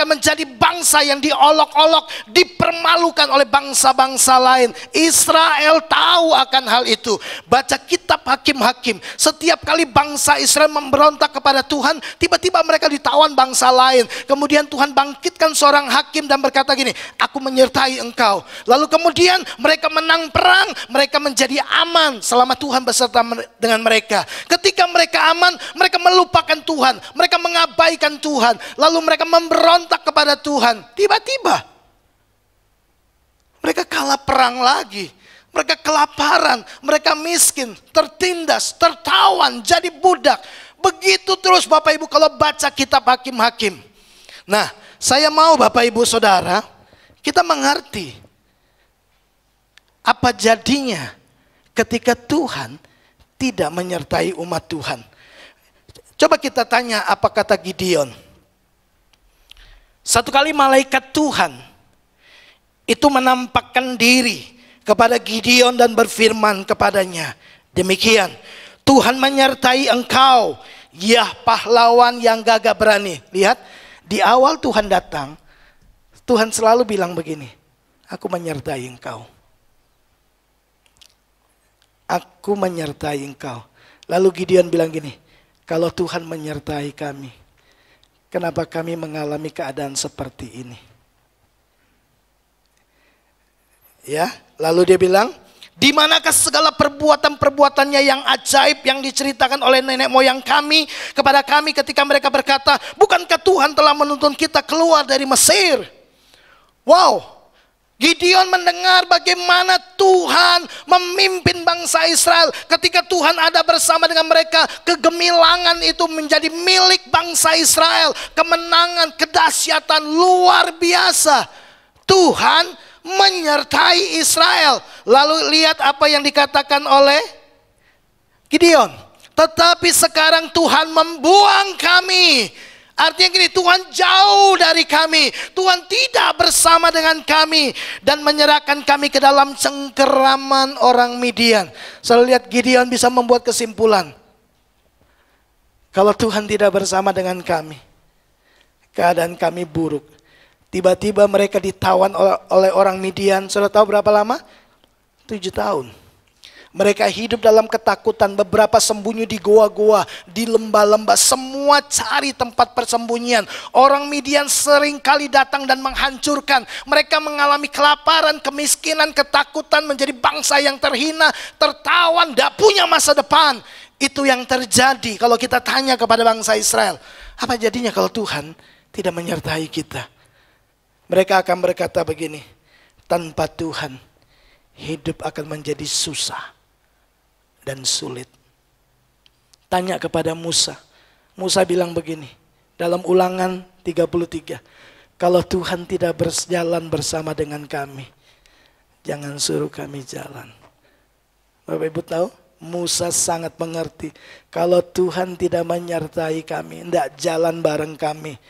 menjadi bangsa yang diolok-olok, dipermalukan oleh bangsa-bangsa lain. Israel tahu akan hal itu. Baca kitab Hakim-Hakim. Setiap kali bangsa Israel memberontak kepada Tuhan, tiba-tiba mereka ditawan bangsa lain. Kemudian Tuhan bangkitkan seorang hakim dan berkata gini, aku menyertai engkau. Lalu kemudian mereka menang perang, mereka menjadi aman selama Tuhan beserta dengan mereka. Ketika mereka aman, mereka melupakan Tuhan, mereka mengabaikan Tuhan, lalu mereka memberontak kepada Tuhan. Tiba-tiba mereka kalah perang lagi, mereka kelaparan, mereka miskin, tertindas, tertawan, jadi budak. Begitu terus Bapak Ibu kalau baca kitab Hakim-Hakim. Nah, saya mau Bapak Ibu Saudara, kita mengerti Apa jadinya ketika Tuhan tidak menyertai umat Tuhan? Coba kita tanya apa kata Gideon. Satu kali malaikat Tuhan itu menampakkan diri kepada Gideon dan berfirman kepadanya, demikian, Tuhan menyertai engkau, ya pahlawan yang gagah berani. Lihat, di awal Tuhan datang, Tuhan selalu bilang begini, aku menyertai engkau. Aku menyertai engkau. Lalu Gideon bilang gini, kalau Tuhan menyertai kami, kenapa kami mengalami keadaan seperti ini? Ya, lalu dia bilang, di manakah segala perbuatan-perbuatannya yang ajaib yang diceritakan oleh nenek moyang kami kepada kami ketika mereka berkata, bukankah Tuhan telah menuntun kita keluar dari Mesir? Wow. Gideon mendengar bagaimana Tuhan memimpin bangsa Israel. Ketika Tuhan ada bersama dengan mereka, kegemilangan itu menjadi milik bangsa Israel. Kemenangan, kedahsyatan luar biasa. Tuhan menyertai Israel. Lalu lihat apa yang dikatakan oleh Gideon. Tetapi sekarang Tuhan membuang kami. Artinya gini, Tuhan jauh dari kami. Tuhan tidak bersama dengan kami. Dan menyerahkan kami ke dalam cengkeraman orang Midian. Saya lihat Gideon bisa membuat kesimpulan. Kalau Tuhan tidak bersama dengan kami, keadaan kami buruk. Tiba-tiba mereka ditawan oleh orang Midian. Sudah tahu berapa lama? 7 tahun. Mereka hidup dalam ketakutan, beberapa sembunyi di goa-goa, di lembah-lembah, semua cari tempat persembunyian. Orang Midian sering kali datang dan menghancurkan. Mereka mengalami kelaparan, kemiskinan, ketakutan, menjadi bangsa yang terhina, tertawan, tidak punya masa depan. Itu yang terjadi kalau kita tanya kepada bangsa Israel. Apa jadinya kalau Tuhan tidak menyertai kita? Mereka akan berkata begini, tanpa Tuhan hidup akan menjadi susah dan sulit. Tanya kepada Musa. Musa bilang begini, dalam Ulangan 33. Kalau Tuhan tidak berjalan bersama dengan kami, jangan suruh kami jalan. Bapak Ibu tahu, Musa sangat mengerti. Kalau Tuhan tidak menyertai kami, tidak jalan bareng kami,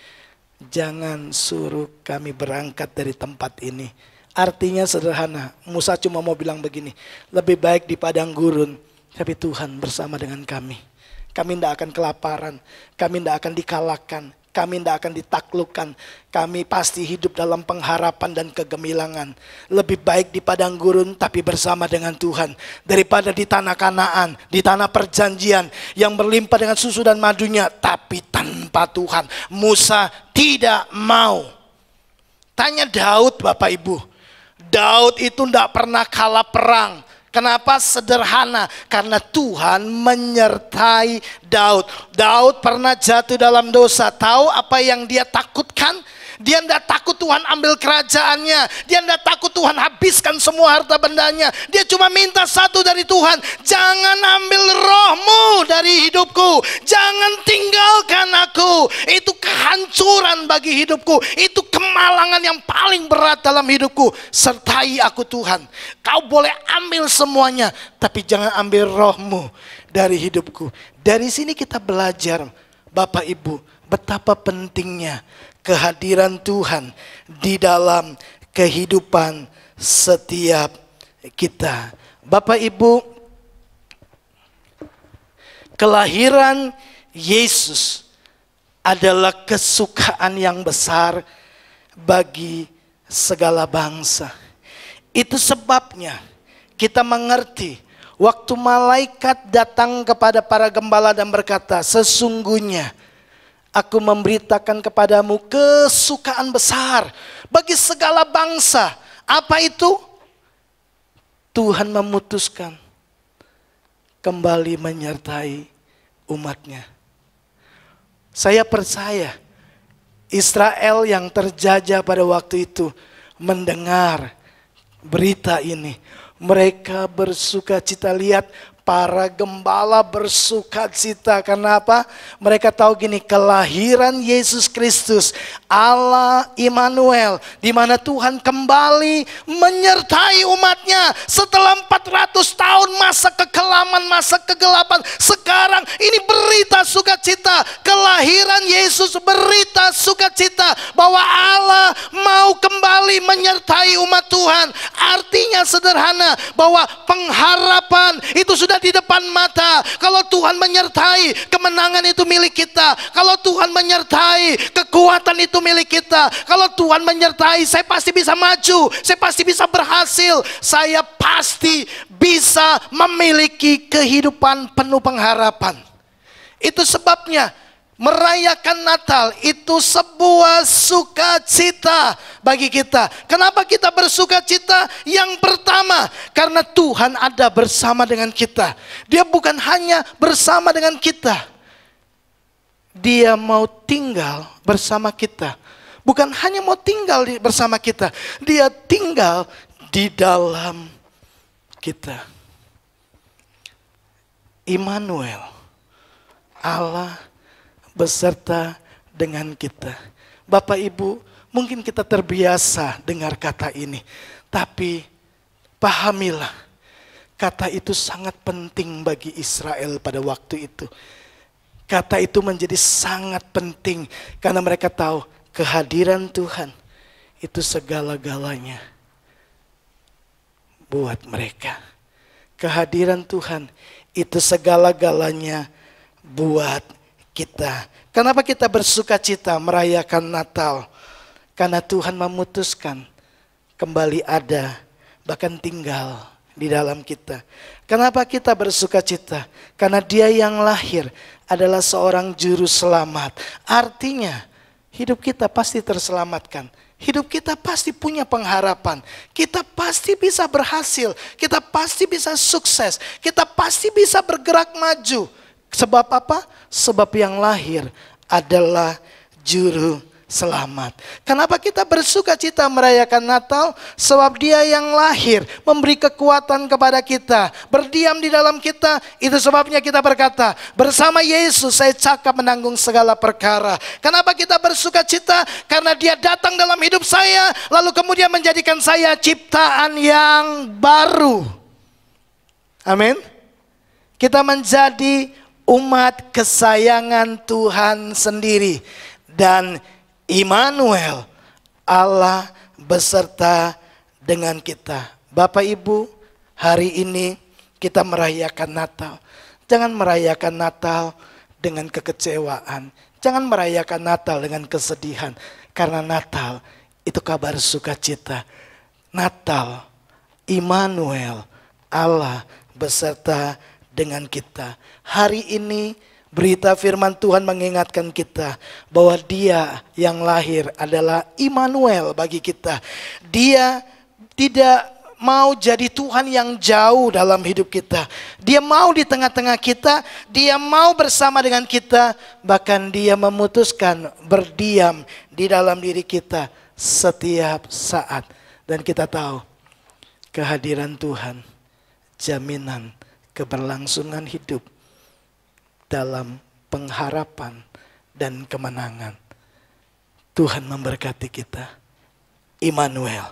jangan suruh kami berangkat dari tempat ini. Artinya sederhana, Musa cuma mau bilang begini, lebih baik di padang gurun, tapi Tuhan bersama dengan kami. Kami tidak akan kelaparan, kami tidak akan dikalahkan, kami tidak akan ditaklukkan. Kami pasti hidup dalam pengharapan dan kegemilangan. Lebih baik di padang gurun tapi bersama dengan Tuhan, daripada di tanah Kanaan, di tanah perjanjian yang berlimpah dengan susu dan madunya, tapi tanpa Tuhan. Musa tidak mau. Tanya Daud, Bapak Ibu. Daud itu tidak pernah kalah perang. Kenapa? Sederhana, karena Tuhan menyertai Daud. Daud pernah jatuh dalam dosa. Tahu apa yang dia takutkan? Dia tidak takut Tuhan ambil kerajaannya. Dia tidak takut Tuhan habiskan semua harta bendanya. Dia cuma minta satu dari Tuhan. Jangan ambil rohmu dari hidupku. Jangan tinggalkan aku. Itu kehancuran bagi hidupku. Itu kemalangan yang paling berat dalam hidupku. Sertai aku Tuhan. Kau boleh ambil semuanya, tapi jangan ambil rohmu dari hidupku. Dari sini kita belajar, Bapak Ibu, betapa pentingnya kehadiran Tuhan di dalam kehidupan setiap kita. Bapak Ibu, kelahiran Yesus adalah kesukaan yang besar bagi segala bangsa. Itu sebabnya kita mengerti waktu malaikat datang kepada para gembala dan berkata, sesungguhnya aku memberitakan kepadamu kesukaan besar bagi segala bangsa. Apa itu? Tuhan memutuskan kembali menyertai umatnya. Saya percaya Israel yang terjajah pada waktu itu mendengar berita ini. Mereka bersuka cita, lihat para gembala bersukacita. Karena apa? Mereka tahu gini, kelahiran Yesus Kristus, Allah Immanuel, di mana Tuhan kembali menyertai umatnya setelah 400 tahun masa kekelaman, masa kegelapan. Sekarang ini berita sukacita, kelahiran Yesus, berita sukacita bahwa Allah mau kembali menyertai umat Tuhan. Artinya sederhana, bahwa pengharapan itu sudah di depan mata. Kalau Tuhan menyertai, kemenangan itu milik kita. Kalau Tuhan menyertai, kekuatan itu milik kita. Kalau Tuhan menyertai, saya pasti bisa maju, saya pasti bisa berhasil, saya pasti bisa memiliki kehidupan penuh pengharapan. Itu sebabnya merayakan Natal itu sebuah sukacita bagi kita. Kenapa kita bersukacita? Yang pertama, karena Tuhan ada bersama dengan kita. Dia bukan hanya bersama dengan kita, Dia mau tinggal bersama kita. Bukan hanya mau tinggal bersama kita, Dia tinggal di dalam kita. Immanuel, Allah beserta dengan kita. Bapak Ibu, mungkin kita terbiasa dengar kata ini, tapi pahamilah, kata itu sangat penting bagi Israel pada waktu itu. Kata itu menjadi sangat penting karena mereka tahu kehadiran Tuhan itu segala-galanya buat mereka. Kehadiran Tuhan itu segala-galanya buat kita. Kenapa kita bersukacita merayakan Natal? Karena Tuhan memutuskan kembali ada, bahkan tinggal di dalam kita. Kenapa kita bersukacita? Karena Dia yang lahir adalah seorang juru selamat. Artinya hidup kita pasti terselamatkan. Hidup kita pasti punya pengharapan. Kita pasti bisa berhasil. Kita pasti bisa sukses. Kita pasti bisa bergerak maju. Sebab apa? Sebab yang lahir adalah juru selamat. Kenapa kita bersukacita merayakan Natal? Sebab Dia yang lahir memberi kekuatan kepada kita, berdiam di dalam kita. Itu sebabnya kita berkata, bersama Yesus saya cakap menanggung segala perkara. Kenapa kita bersukacita? Karena Dia datang dalam hidup saya, lalu kemudian menjadikan saya ciptaan yang baru. Amin. Kita menjadi umat kesayangan Tuhan sendiri. Dan Immanuel, Allah beserta dengan kita. Bapak Ibu, hari ini kita merayakan Natal. Jangan merayakan Natal dengan kekecewaan. Jangan merayakan Natal dengan kesedihan. Karena Natal itu kabar sukacita. Natal, Immanuel, Allah beserta dengan kita. Hari ini berita firman Tuhan mengingatkan kita bahwa Dia yang lahir adalah Immanuel bagi kita. Dia tidak mau jadi Tuhan yang jauh dalam hidup kita. Dia mau di tengah-tengah kita, Dia mau bersama dengan kita. Bahkan Dia memutuskan berdiam di dalam diri kita setiap saat. Dan kita tahu kehadiran Tuhan, jaminan keberlangsungan hidup dalam pengharapan dan kemenangan. Tuhan memberkati kita. Immanuel,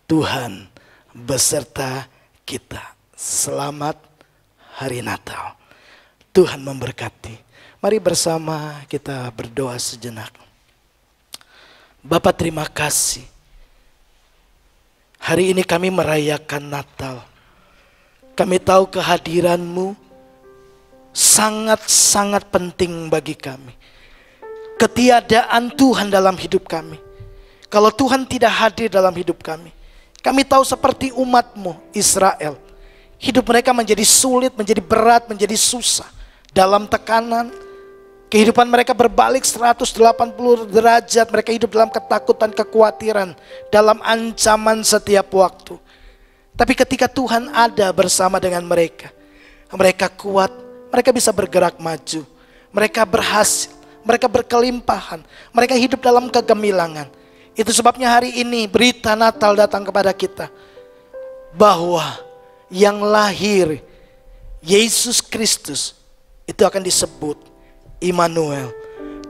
Tuhan beserta kita. Selamat hari Natal. Tuhan memberkati. Mari bersama kita berdoa sejenak. Bapa, terima kasih. Hari ini kami merayakan Natal. Kami tahu kehadiran-Mu sangat-sangat penting bagi kami. Ketiadaan Tuhan dalam hidup kami. Kalau Tuhan tidak hadir dalam hidup kami, kami tahu seperti umat-Mu Israel, hidup mereka menjadi sulit, menjadi berat, menjadi susah. Dalam tekanan, kehidupan mereka berbalik 180 derajat. Mereka hidup dalam ketakutan, kekhawatiran, dalam ancaman setiap waktu. Tapi ketika Tuhan ada bersama dengan mereka, mereka kuat, mereka bisa bergerak maju, mereka berhasil, mereka berkelimpahan, mereka hidup dalam kegemilangan. Itu sebabnya hari ini berita Natal datang kepada kita, bahwa yang lahir, Yesus Kristus, itu akan disebut Immanuel.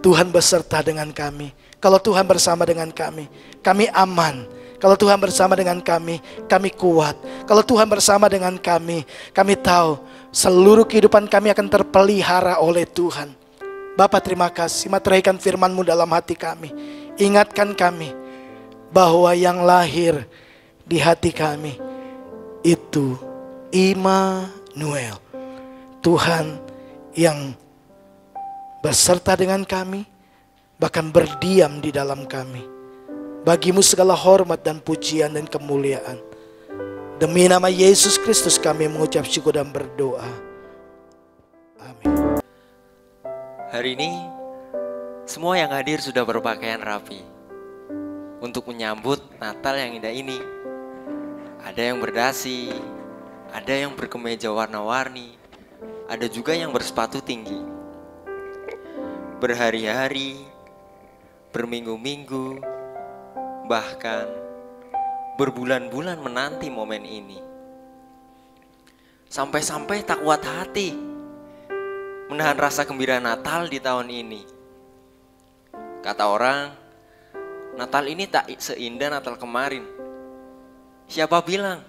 Tuhan beserta dengan kami. Kalau Tuhan bersama dengan kami aman. Kalau Tuhan bersama dengan kami kuat. Kalau Tuhan bersama dengan kami tahu seluruh kehidupan kami akan terpelihara oleh Tuhan. Bapa, terima kasih, materaikan firman-Mu dalam hati kami. Ingatkan kami bahwa yang lahir di hati kami itu Immanuel, Tuhan yang beserta dengan kami, bahkan berdiam di dalam kami. Bagimu segala hormat dan pujian dan kemuliaan. Demi nama Yesus Kristus kami mengucap syukur dan berdoa. Amin. Hari ini semua yang hadir sudah berpakaian rapi untuk menyambut Natal yang indah ini. Ada yang berdasi, ada yang berkemeja warna-warni, ada juga yang bersepatu tinggi. Berhari-hari, berminggu-minggu, bahkan berbulan-bulan menanti momen ini. Sampai-sampai tak kuat hati menahan rasa gembira Natal di tahun ini. Kata orang, Natal ini tak seindah Natal kemarin. Siapa bilang?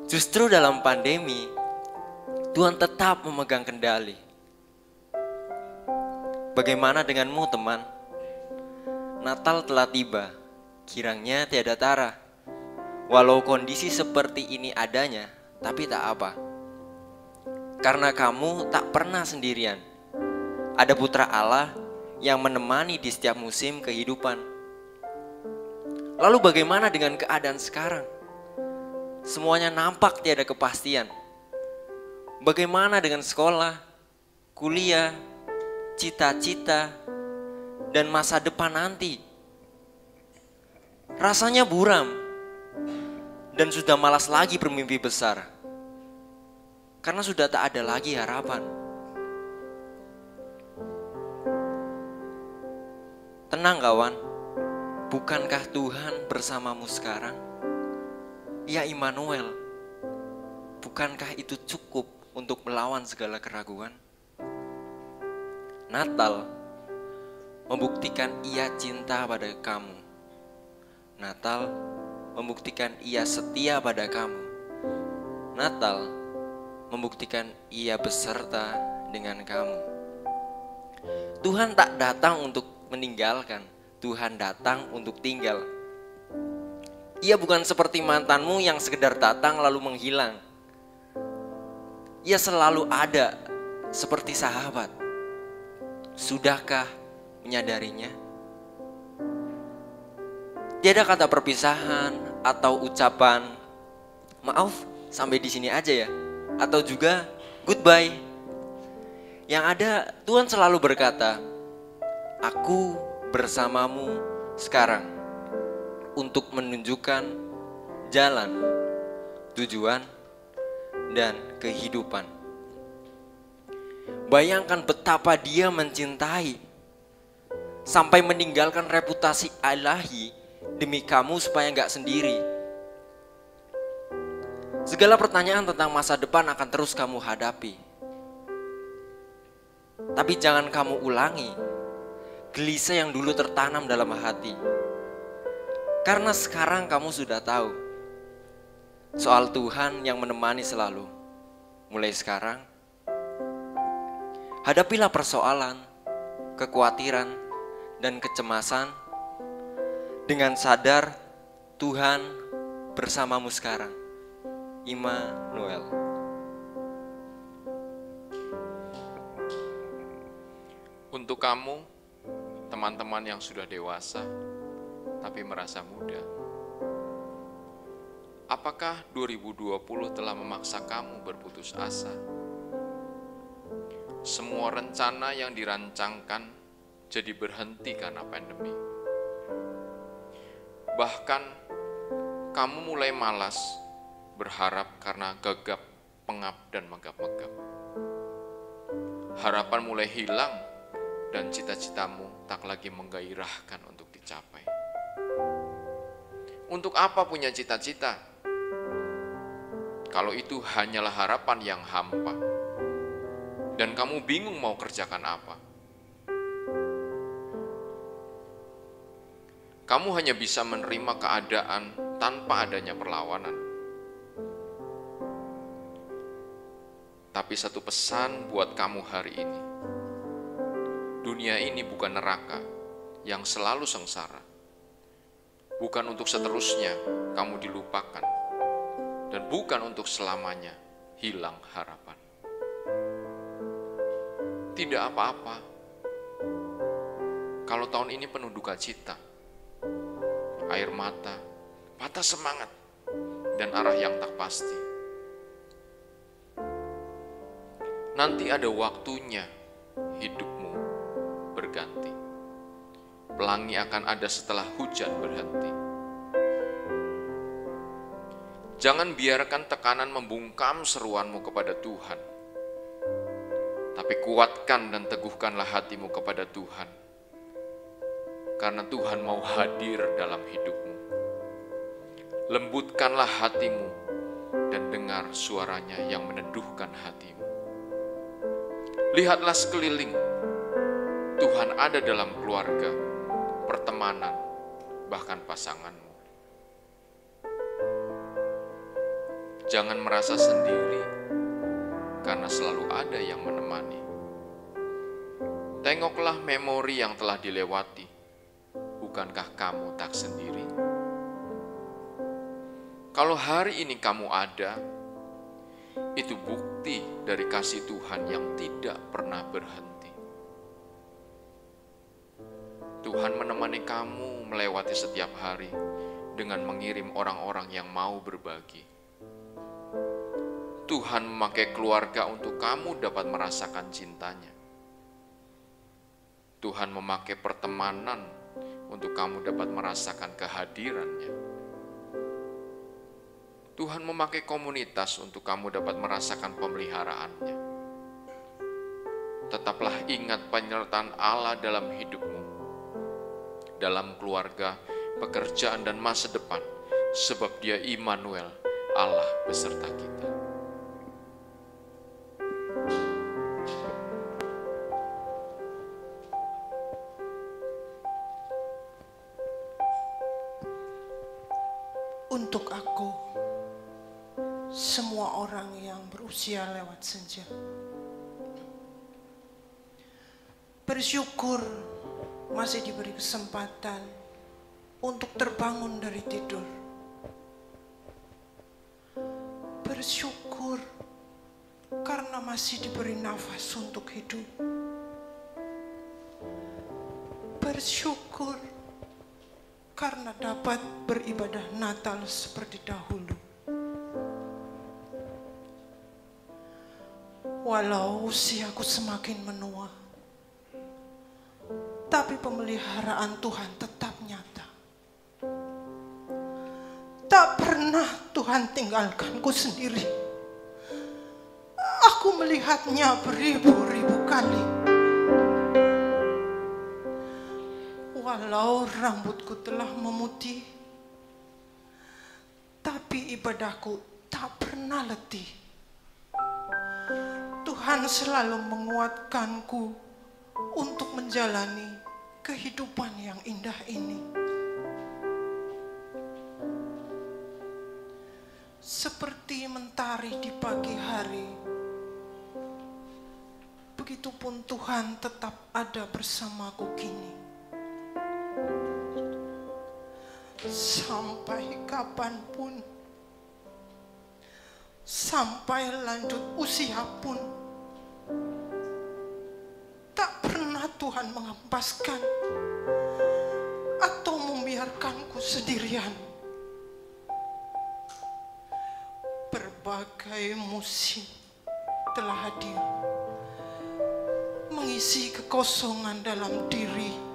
Justru dalam pandemi, Tuhan tetap memegang kendali. Bagaimana denganmu, teman? Natal telah tiba, kiranya tiada tara. Walau kondisi seperti ini adanya, tapi tak apa. Karena kamu tak pernah sendirian. Ada Putra Allah yang menemani di setiap musim kehidupan. Lalu bagaimana dengan keadaan sekarang? Semuanya nampak tiada kepastian. Bagaimana dengan sekolah, kuliah, cita-cita, dan masa depan nanti? Rasanya buram dan sudah malas lagi bermimpi besar. Karena sudah tak ada lagi harapan. Tenang kawan, bukankah Tuhan bersamamu sekarang? Ya Immanuel, bukankah itu cukup untuk melawan segala keraguan? Natal membuktikan Ia cinta pada kamu. Natal membuktikan Ia setia pada kamu. Natal membuktikan Ia beserta dengan kamu. Tuhan tak datang untuk meninggalkan, Tuhan datang untuk tinggal. Ia bukan seperti mantanmu yang sekedar datang lalu menghilang. Ia selalu ada seperti sahabat. Sudahkah menyadarinya? Tiada kata perpisahan atau ucapan maaf sampai di sini aja ya, atau juga goodbye. Yang ada Tuhan selalu berkata, aku bersamamu sekarang untuk menunjukkan jalan, tujuan, dan kehidupan. Bayangkan betapa Dia mencintai sampai meninggalkan reputasi ilahi demi kamu supaya gak sendiri. Segala pertanyaan tentang masa depan akan terus kamu hadapi. Tapi jangan kamu ulangi gelisah yang dulu tertanam dalam hati. Karena sekarang kamu sudah tahu soal Tuhan yang menemani selalu. Mulai sekarang, hadapilah persoalan, kekhawatiran, dan kecemasan dengan sadar Tuhan bersamamu sekarang. Immanuel. Untuk kamu, teman-teman yang sudah dewasa tapi merasa muda, apakah 2020 telah memaksa kamu berputus asa? Semua rencana yang dirancangkan jadi berhenti karena pandemi. Bahkan kamu mulai malas berharap karena gagap, pengap, dan megap-megap. Harapan mulai hilang dan cita-citamu tak lagi menggairahkan untuk dicapai. Untuk apa punya cita-cita kalau itu hanyalah harapan yang hampa, dan kamu bingung mau kerjakan apa. Kamu hanya bisa menerima keadaan tanpa adanya perlawanan. Tapi satu pesan buat kamu hari ini. Dunia ini bukan neraka yang selalu sengsara. Bukan untuk seterusnya kamu dilupakan. Dan bukan untuk selamanya hilang harapan. Tidak apa-apa kalau tahun ini penuh duka cita, air mata, patah semangat, dan arah yang tak pasti. Nanti ada waktunya hidupmu berganti. Pelangi akan ada setelah hujan berhenti. Jangan biarkan tekanan membungkam seruanmu kepada Tuhan. Tapi kuatkan dan teguhkanlah hatimu kepada Tuhan. Karena Tuhan mau hadir dalam hidupmu. Lembutkanlah hatimu dan dengar suaranya yang meneduhkan hatimu. Lihatlah sekeliling, Tuhan ada dalam keluarga, pertemanan, bahkan pasanganmu. Jangan merasa sendiri, karena selalu ada yang menemani. Tengoklah memori yang telah dilewati. Bukankah kamu tak sendiri? Kalau hari ini kamu ada, itu bukti dari kasih Tuhan yang tidak pernah berhenti. Tuhan menemani kamu melewati setiap hari dengan mengirim orang-orang yang mau berbagi. Tuhan memakai keluarga untuk kamu dapat merasakan cintanya. Tuhan memakai pertemanan untuk kamu dapat merasakan kehadirannya. Tuhan memakai komunitas untuk kamu dapat merasakan pemeliharaannya. Tetaplah ingat penyertaan Allah dalam hidupmu, dalam keluarga, pekerjaan, dan masa depan, sebab Dia Immanuel, Allah beserta kita. Untuk aku, semua orang yang berusia lewat senja, bersyukur masih diberi kesempatan untuk terbangun dari tidur. Bersyukur karena masih diberi nafas untuk hidup. Bersyukur karena dapat beribadah Natal seperti dahulu. Walau usiaku semakin menua, tapi pemeliharaan Tuhan tetap nyata. Tak pernah Tuhan tinggalkanku sendiri. Aku melihatnya beribu-ribu kali. Walau rambutku telah memutih, tapi ibadahku tak pernah letih. Tuhan selalu menguatkanku untuk menjalani kehidupan yang indah ini. Seperti mentari di pagi hari, begitupun Tuhan tetap ada bersamaku kini. Sampai kapanpun, sampai lanjut usia pun, tak pernah Tuhan menghempaskan atau membiarkanku sendirian. Berbagai musim telah hadir, mengisi kekosongan dalam diri.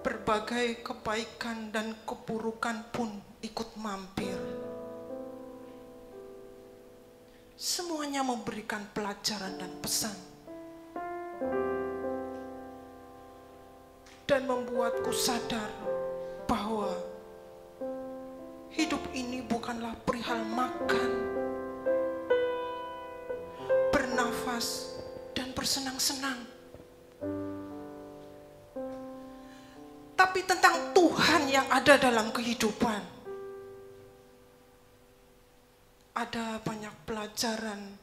Berbagai kebaikan dan keburukan pun ikut mampir. Semuanya memberikan pelajaran dan pesan, dan membuatku sadar bahwa hidup ini bukanlah perihal makan, bernafas, dan bersenang-senang, tapi tentang Tuhan yang ada dalam kehidupan. Ada banyak pelajaran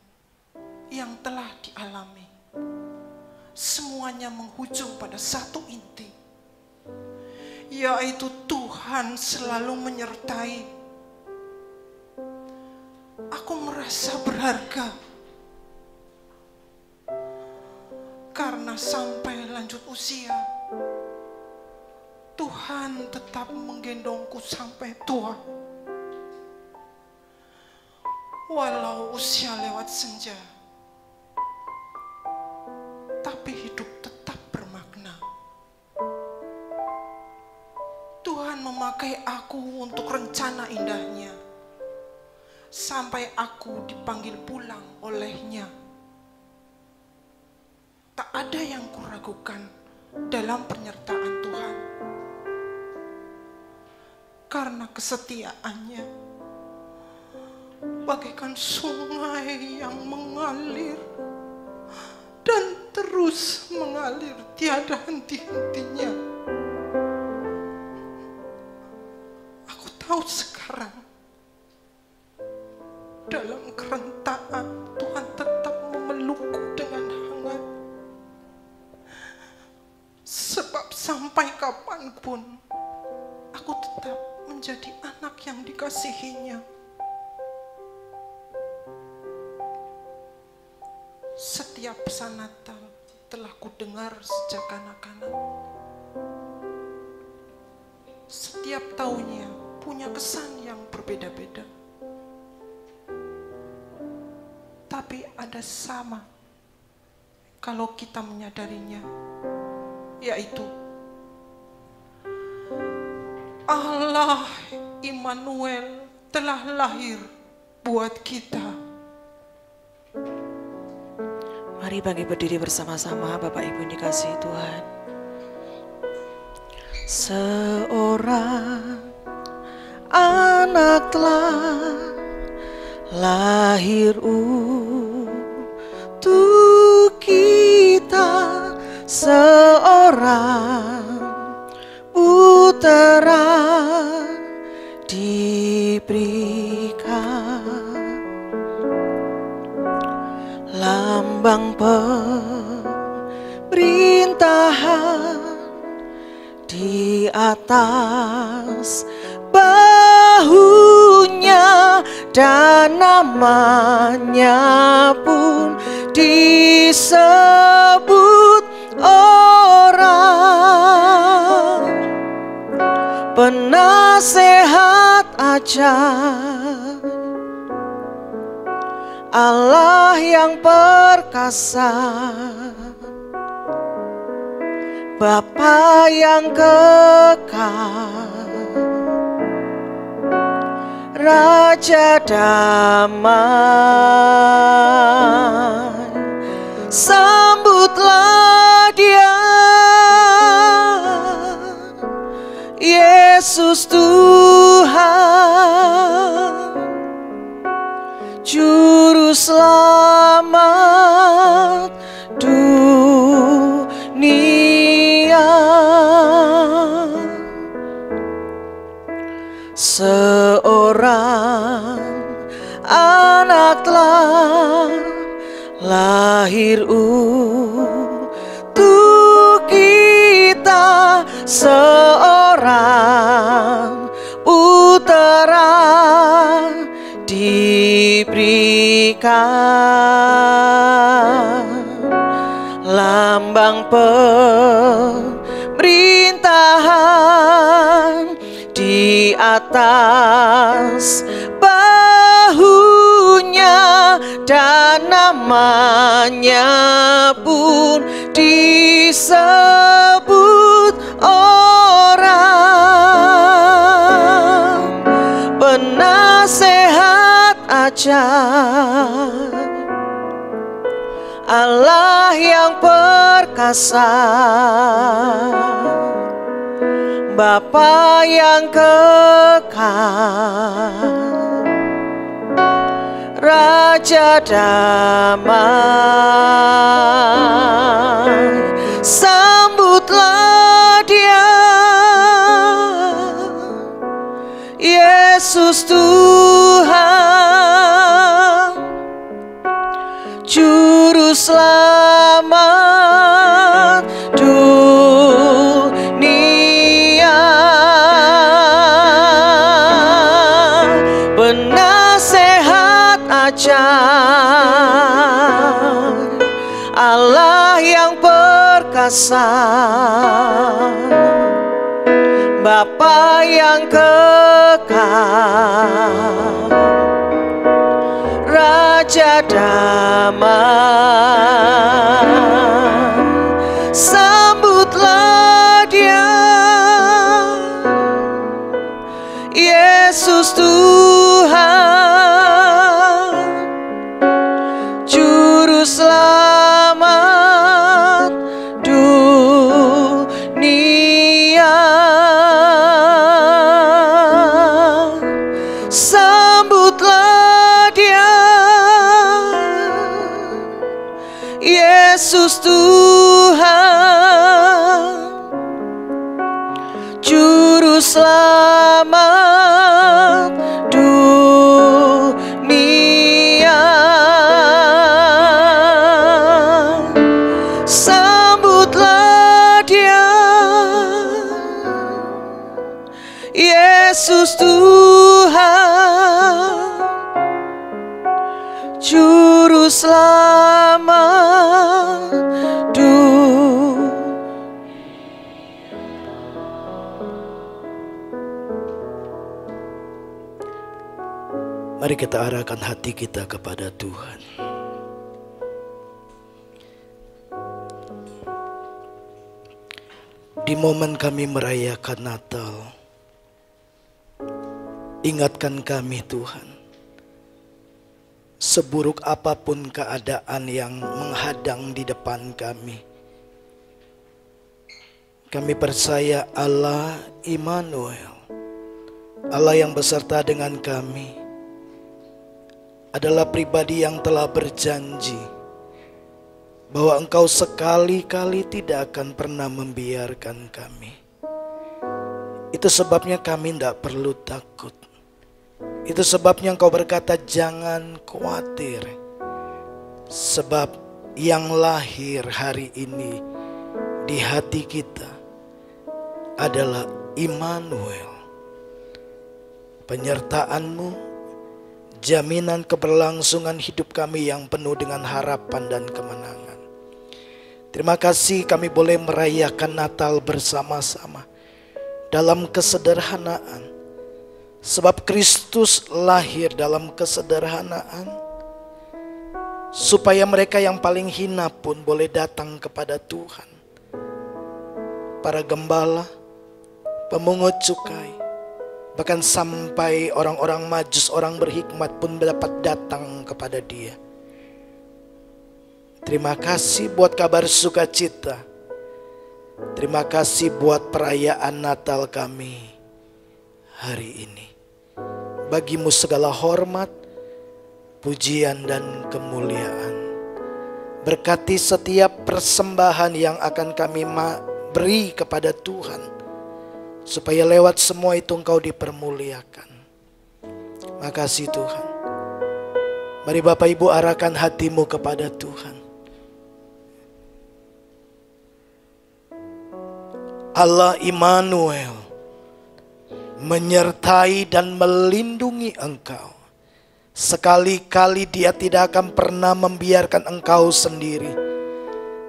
yang telah dialami. Semuanya menghujung pada satu inti, yaitu Tuhan selalu menyertai. Aku merasa berharga karena sampai lanjut usia, Tuhan tetap menggendongku sampai tua. Walau usia lewat senja, tapi hidup tetap bermakna. Tuhan memakai aku untuk rencana indahnya, sampai aku dipanggil pulang olehnya. Tak ada yang kuragukan dalam penyertaan Tuhan, karena kesetiaannya bagaikan sungai yang mengalir dan terus mengalir tiada henti-hentinya. Aku tahu sekarang dalam kerentaan Tuhan tetap memelukku dengan hangat, sebab sampai kapanpun aku tetap menjadi anak yang dikasihinya. Setiap pesan Natal telah kudengar sejak kanak-kanak. Setiap tahunnya punya kesan yang berbeda-beda. Tapi ada sama kalau kita menyadarinya, yaitu Allah Immanuel telah lahir buat kita. Mari bangkit berdiri bersama-sama, Bapak Ibu yang dikasihi Tuhan. Seorang anak telah lahir untuk kita, seorang putera diberikan, lambang pemerintahan di atas bahunya, dan namanya pun disebut orang penasehat ajaib, Allah yang perkasa, Bapa yang kekal, Raja damai. Sambutlah Dia, Yesus Tuhan, Juru Selamat dunia. Seorang anak telah lahir untuk kita, seorang putera diberikan, lambang pemerintahan di atas bahunya, dan namanya pun disebut orang penasehat ajaib, Allah yang perkasa, Bapa yang kekal, Raja damai, sambutlah Dia, Yesus Tuhan, Juru Selamat dunia, penasehat ajar, Allah yang perkasa, Bapa yang kekal, Raja damai, sambutlah Dia, Yesus Tuhan, Juru Selamat dunia, sambutlah Dia, Yesus Tuhan, Juru Selamat dunia, sambutlah Dia, Yesus Tuhan, Juru Selamat dunia. Mari kita arahkan hati kita kepada Tuhan. Di momen kami merayakan Natal, ingatkan kami Tuhan, seburuk apapun keadaan yang menghadang di depan kami, kami percaya Allah Immanuel, Allah yang beserta dengan kami, adalah pribadi yang telah berjanji bahwa Engkau sekali-kali tidak akan pernah membiarkan kami. Itu sebabnya kami tidak perlu takut. Itu sebabnya Engkau berkata jangan khawatir, sebab yang lahir hari ini di hati kita adalah Immanuel. Penyertaan-Mu, jaminan keberlangsungan hidup kami yang penuh dengan harapan dan kemenangan. Terima kasih kami boleh merayakan Natal bersama-sama dalam kesederhanaan, sebab Kristus lahir dalam kesederhanaan, supaya mereka yang paling hina pun boleh datang kepada Tuhan. Para gembala, pemungut cukai, bahkan sampai orang-orang majus, orang berhikmat pun dapat datang kepada Dia. Terima kasih buat kabar sukacita. Terima kasih buat perayaan Natal kami hari ini. Bagi-Mu segala hormat, pujian dan kemuliaan. Berkati setiap persembahan yang akan kami beri kepada Tuhan, supaya lewat semua itu Engkau dipermuliakan. Makasih Tuhan. Mari Bapak Ibu arahkan hatimu kepada Tuhan. Allah Immanuel menyertai dan melindungi engkau. Sekali-kali Dia tidak akan pernah membiarkan engkau sendiri.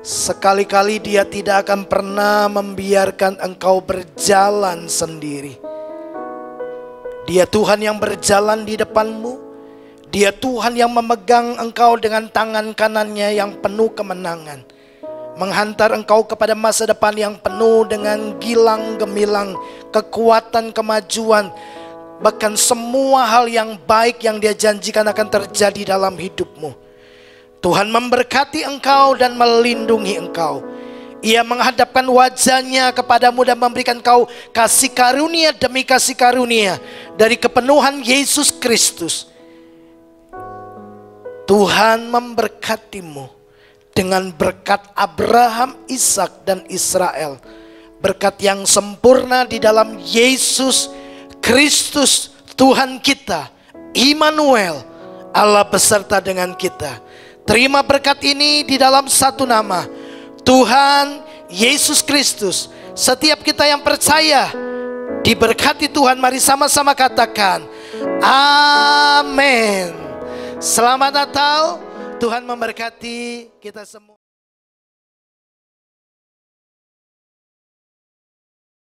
Sekali-kali Dia tidak akan pernah membiarkan engkau berjalan sendiri. Dia Tuhan yang berjalan di depanmu. Dia Tuhan yang memegang engkau dengan tangan kanannya yang penuh kemenangan, menghantar engkau kepada masa depan yang penuh dengan gilang gemilang, kekuatan, kemajuan. Bahkan semua hal yang baik yang Dia janjikan akan terjadi dalam hidupmu. Tuhan memberkati engkau dan melindungi engkau. Ia menghadapkan wajahnya kepadamu dan memberikan kau kasih karunia demi kasih karunia dari kepenuhan Yesus Kristus. Tuhan memberkatimu dengan berkat Abraham, Ishak, dan Israel. Berkat yang sempurna di dalam Yesus Kristus Tuhan kita, Immanuel, Allah beserta dengan kita. Terima berkat ini di dalam satu nama, Tuhan Yesus Kristus. Setiap kita yang percaya diberkati Tuhan, mari sama-sama katakan amin. Selamat Natal, Tuhan memberkati kita semua.